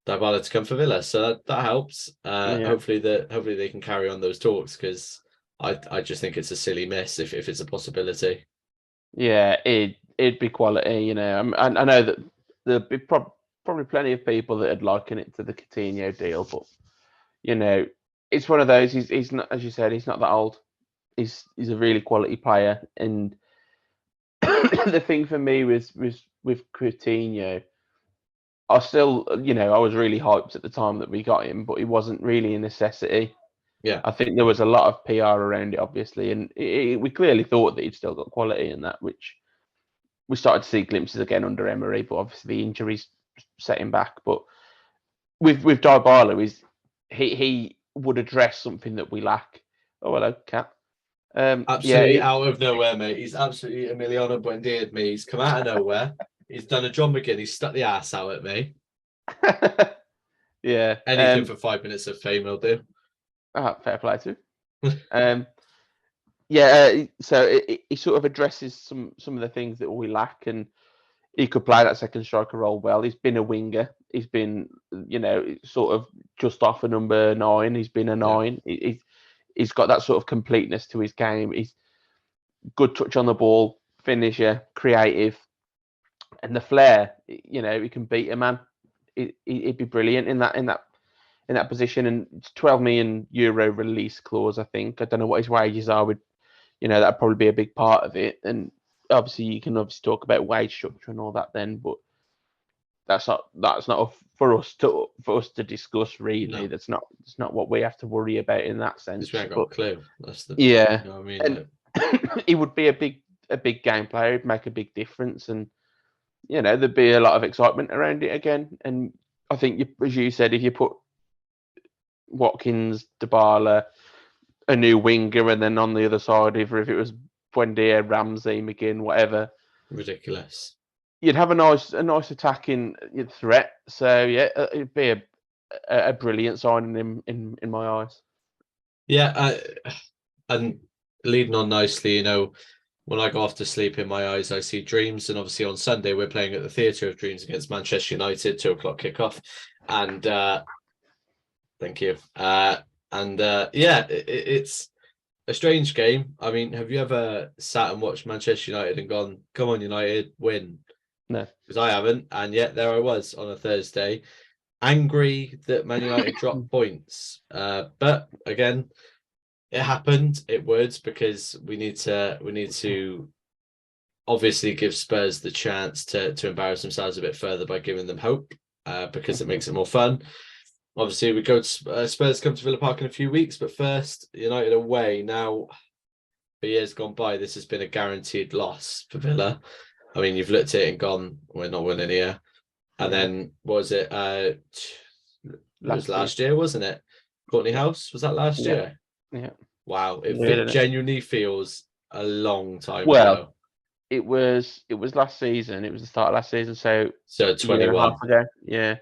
Dybala to come for Villa, so that helps. Hopefully they can carry on those talks, because I just think it's a silly miss if it's a possibility. Yeah, it'd be quality, I know that there'd be probably plenty of people that would liken it to the Coutinho deal, but it's one of those. He's not, as you said, he's not that old. He's a really quality player, and the thing for me was with Coutinho, I still, I was really hyped at the time that we got him, but it wasn't really a necessity. Yeah, I think there was a lot of PR around it, obviously, and we clearly thought that he'd still got quality in that, which we started to see glimpses again under Emery, but obviously the injuries set him back. But with Dybala, he would address something that we lack. Oh, hello, Cat. Absolutely out of nowhere, mate. He's absolutely Emiliano Buendia me. He's come out of nowhere. He's done a John McGinn. He's stuck the ass out at me. Yeah. Anything for 5 minutes of fame, he'll do. Fair play to him. So he sort of addresses some of the things that we lack, and he could play that second striker role well. He's been a winger. He's been, sort of just off a number 9. He's been a 9. Yeah. He's got that sort of completeness to his game. He's good touch on the ball, finisher, creative, and the flair. He can beat a man. He'd be brilliant in that position. And it's €12 million release clause, I think. I don't know what his wages are. That'd probably be a big part of it. And obviously, you can talk about wage structure and all that then, but that's not for us to discuss, really. No. It's not what we have to worry about in that sense. We ain't got a clue. That's the yeah. You know what I mean? And he would be a big game player. He'd make a big difference, and there'd be a lot of excitement around it again. And I think, as you said, if you put Watkins, Dybala, a new winger, and then on the other side, either if it was Buendia, Ramsey, McGinn, whatever, ridiculous. You'd have a nice attacking threat. So yeah, it'd be a brilliant signing in my eyes. Yeah, and leading on nicely, when I go off to sleep, in my eyes I see dreams. And obviously on Sunday we're playing at the Theatre of Dreams against Manchester United, 2:00 kickoff. And thank you. It's a strange game. I mean, have you ever sat and watched Manchester United and gone, "Come on, United, win"? No, because I haven't, and yet there I was on a Thursday, angry that Man United dropped points. But again, it happened. It would, because we need to obviously give Spurs the chance to embarrass themselves a bit further by giving them hope, because it makes it more fun. Obviously, we go to Spurs come to Villa Park in a few weeks, but first United away. Now, for years gone by, this has been a guaranteed loss for Villa. I mean, you've looked at it and gone, we're not winning here. And then, what was it? It was last year, wasn't it? Courtney House, was that last year? Yeah. Wow, it genuinely feels a long time ago. It was last season. It was the start of last season, so 21 ago. Yeah.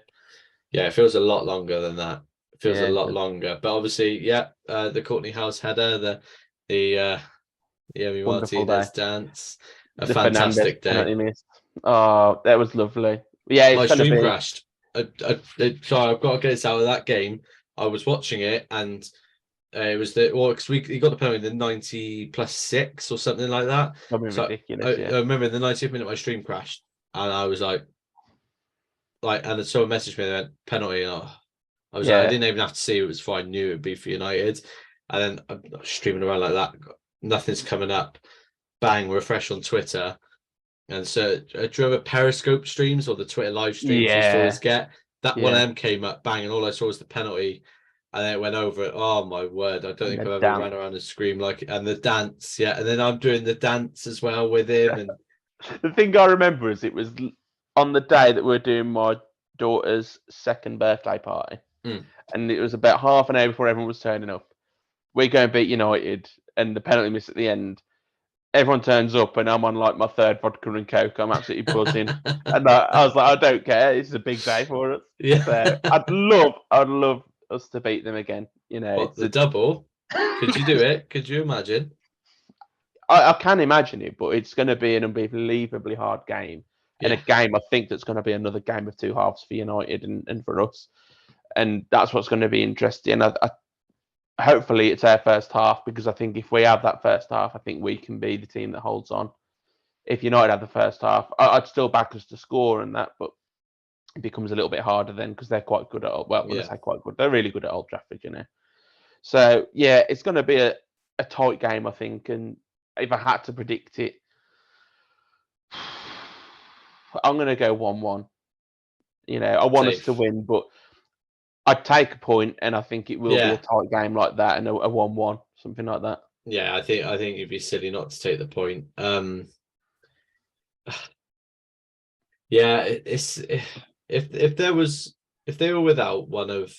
Yeah, it feels a lot longer than that. It feels a lot longer. But obviously, the Courtney House header, the Emi Martinez dance. A fantastic day. Oh, that was lovely. Yeah, my stream crashed. Sorry, I've got to get this out of that game. I was watching it, and it was because he got the penalty in the 90+6 or something like that. Ridiculous. I remember in the 90th minute my stream crashed, and I was like, and someone messaged me and went, penalty. And I was like, I didn't even have to see it was for I knew it'd be for United, and then I'm streaming around like that. Nothing's coming up. Bang, refresh on Twitter, and so do you remember Periscope streams or the Twitter live streams you used to always get? That one of them came up, bang, and all I saw was the penalty, and then it went over it. Oh my word, I don't think I've ever ran around and screamed like it. And the dance, and then I'm doing the dance as well with him. And the thing I remember is it was on the day that we were doing my daughter's 2nd birthday party, and it was about half an hour before everyone was turning up. We're going to beat United, and the penalty miss at the end. Everyone turns up, and I'm on like my 3rd vodka and coke. I'm absolutely buzzing, and I was like, I don't care. It's a big day for us. Yeah, so I'd love us to beat them again. You know, what, the double? Could you do it? Could you imagine? I can imagine it, but it's going to be an unbelievably hard game. And a game, I think, that's going to be another game of two halves for United and for us. And that's what's going to be interesting. Hopefully it's our first half, because I think if we have that first half, I think we can be the team that holds on. If United have the first half, I'd still back us to score and that, but it becomes a little bit harder then, because they're quite good at, well, when I say quite good, they're really good at Old Trafford, you know. So, yeah, it's going to be a tight game, I think. And if I had to predict it, I'm going to go 1-1. You know, I want us to win, but I'd take a point, and I think it will be a tight game like that, and a 1-1, something like that. Yeah, I think you'd be silly not to take the point. Yeah, it's if they were without one of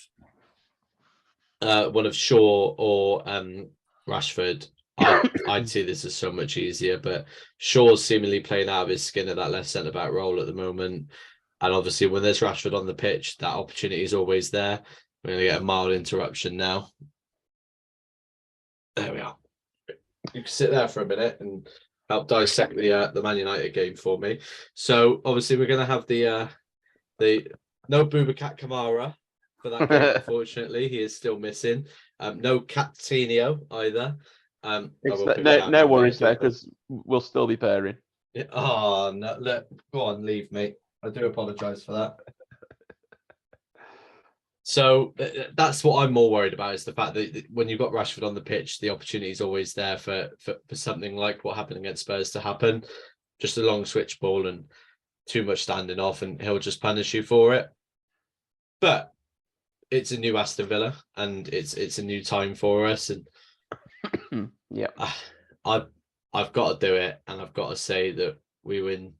Shaw or Rashford, I'd see this as so much easier. But Shaw's seemingly playing out of his skin at that left centre back role at the moment, and obviously when there's Rashford on the pitch, that opportunity is always there. We're going to get a mild interruption now. There we are. You can sit there for a minute and help dissect the Man United game for me. So obviously we're going to have the no Boubacar Kamara for that game. Unfortunately, he is still missing. No Coutinho either. No worries there, because we'll still be pairing. Oh no! Look, go on, leave me. I do apologise for that. So that's what I'm more worried about, is the fact that when you've got Rashford on the pitch, the opportunity is always there for something like what happened against Spurs to happen. Just a long switch ball and too much standing off, and he'll just punish you for it. But it's a new Aston Villa, and it's a new time for us, and yeah, I've got to do it, and I've got to say that we win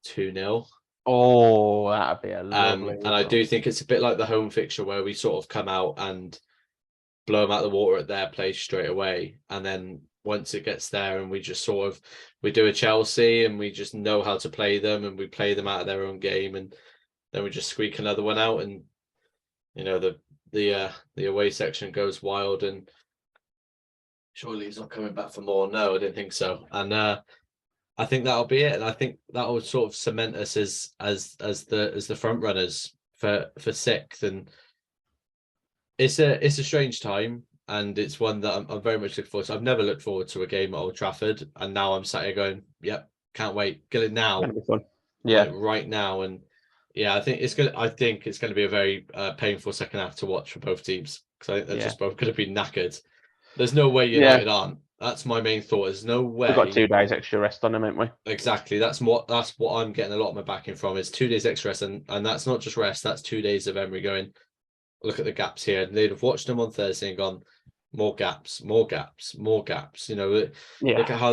2-0. Oh, that'd be a lovely and I do think it's a bit like the home fixture, where we sort of come out and blow them out of the water at their place straight away, and then once it gets there, and we just sort of we do a Chelsea, and we just know how to play them, and we play them out of their own game, and then we just squeak another one out, and you know the away section goes wild, and surely he's not coming back for more. No, I didn't think so, and I think that'll be it, and I think that will sort of cement us as the front runners for sixth. And it's a strange time, and it's one that I'm very much looking forward to. I've never looked forward to a game at Old Trafford, and now I'm sat here going, "Yep, can't wait, get it now." That'll be fun. Yeah, like right now, and yeah, I think it's gonna be a very painful second half to watch for both teams, because I think they're just both going to be knackered. There's no way United aren't. That's my main thought. There's no way. We've got 2 days extra rest on them, haven't we? Exactly. That's what I'm getting a lot of my backing from, is 2 days extra rest, and that's not just rest. That's 2 days of Emery going, look at the gaps here. And they'd have watched them on Thursday and gone, more gaps, more gaps, more gaps. You know, look at how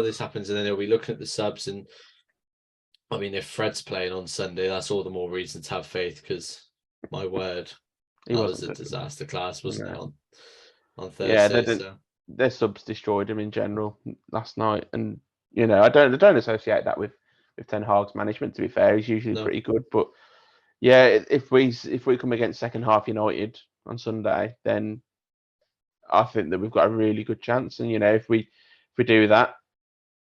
this happens, and then they'll be looking at the subs. And I mean, if Fred's playing on Sunday, that's all the more reason to have faith, because my word, that was a disaster class, wasn't it? On Thursday. Yeah, their subs destroyed him in general last night, and you know I don't associate that with Ten Hag's management. To be fair, he's usually pretty good, but yeah, if we come against second half United on Sunday, then I think that we've got a really good chance. And you know, if we do that,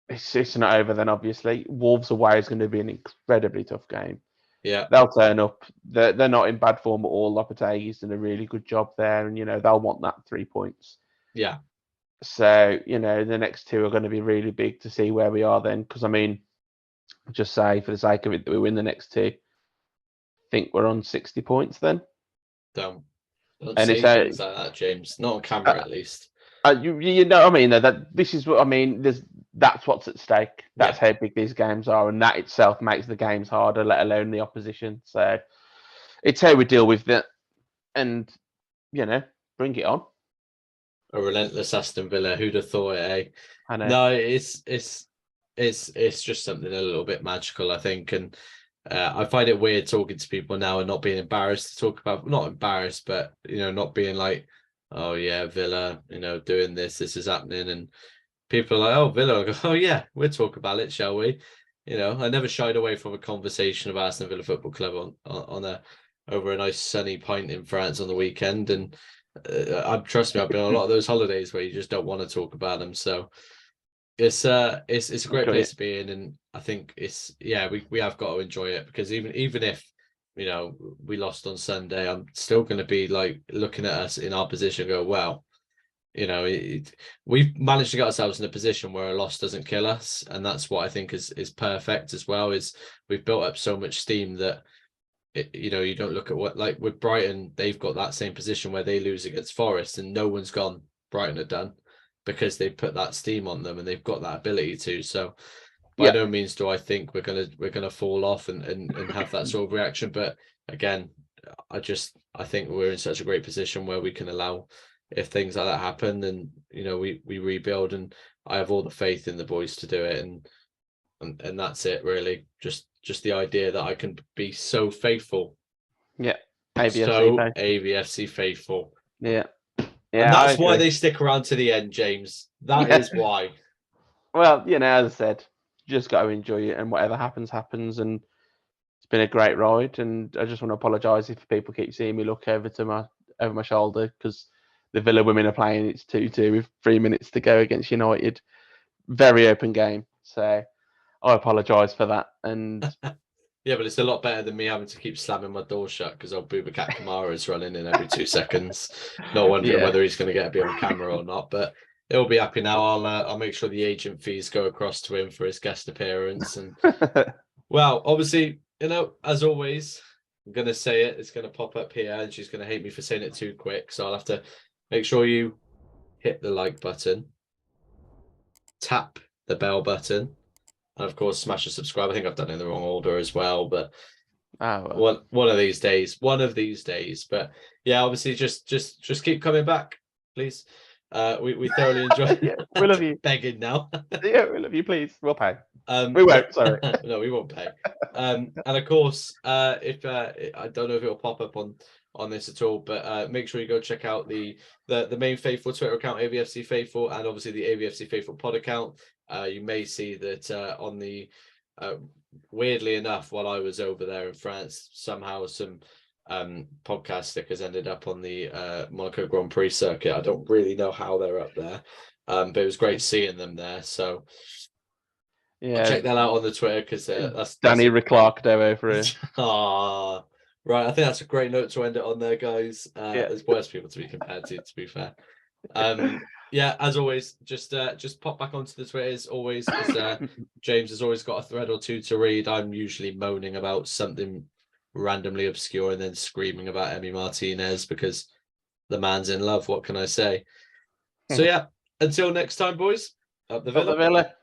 it's not over. Then obviously Wolves away is going to be an incredibly tough game. Yeah, they'll turn up. They're not in bad form at all. Lopetegui's done a really good job there, and you know they'll want that 3 points. Yeah. So you know the next 2 are going to be really big to see where we are then. Because I mean, just say for the sake of it that we win the next 2, I think we're on 60 points then. Don't say things like that, James. Not on camera, at least. You know what I mean? That this is what I mean. That's what's at stake. That's how big these games are, and that itself makes the games harder, let alone the opposition. So it's how we deal with it, and you know, bring it on. A relentless Aston Villa. Who'd have thought it? Eh? I know. No, it's just something a little bit magical, I think, and I find it weird talking to people now and not being embarrassed to talk about. Not embarrassed, but you know, not being like, oh yeah, Villa, you know, doing this is happening, and people are like, oh, Villa. I go, oh yeah, we'll talk about it, shall we? You know, I never shied away from a conversation about Aston Villa Football Club on over a nice sunny pint in France on the weekend, and Trust me, I've been on a lot of those holidays where you just don't want to talk about them. So it's a great place to be in, and I think we have got to enjoy it, because even if we lost on Sunday, I'm still going to be like looking at us in our position and go, well, we've managed to get ourselves in a position where a loss doesn't kill us, and that's what I think is perfect as well. Is we've built up so much steam that you don't look at what, like with Brighton, they've got that same position where they lose against Forest and no one's gone, Brighton are done, because they put that steam on them and they've got that ability to. So by no means do I think we're gonna fall off and have that sort of reaction. But again, I think we're in such a great position where we can allow, if things like that happen, then we rebuild, and I have all the faith in the boys to do it, and that's it really. Just the idea that I can be so faithful. Yeah. AVFC faithful. Yeah. And that's why they stick around to the end, James. That is why. Well, as I said, just got to enjoy it, and whatever happens, happens. And it's been a great ride. And I just want to apologise if people keep seeing me look over my shoulder, because the Villa women are playing. It's 2-2 with 3 minutes to go against United. Very open game. So I apologise for that. And yeah, but it's a lot better than me having to keep slamming my door shut because old Boubacar Kamara is running in every 2 seconds. Not wondering whether he's going to get a bit on camera or not, but he'll be happy now. I'll make sure the agent fees go across to him for his guest appearance. And well, obviously, as always, I'm going to say it. It's going to pop up here, and she's going to hate me for saying it too quick. So I'll have to make sure you hit the like button, tap the bell button, and of course smash the subscribe. I think I've done it in the wrong order as well, but one of these days. But yeah, obviously just keep coming back, please. We thoroughly enjoy we love you. Begging now. Yeah, we love you, please. We'll pay. We won't, sorry. No, we won't pay. And of course, if I don't know if it'll pop up on this at all, but make sure you go check out the main Faithful Twitter account, AVFC Faithful, and obviously the AVFC Faithful pod account. You may see that on the weirdly enough, while I was over there in France, somehow some podcast stickers ended up on the Monaco Grand Prix circuit. I don't really know how they're up there, but it was great seeing them there. So yeah, check that out on the Twitter, because that's Danny Reclarked over here. Right, I think that's a great note to end it on there, guys. There's worse people to be compared to be fair. Yeah, as always, just pop back onto the Twitters always, because James has always got a thread or two to read. I'm usually moaning about something randomly obscure and then screaming about Emi Martinez because the man's in love. What can I say? So yeah, until next time, boys. Up the Villa.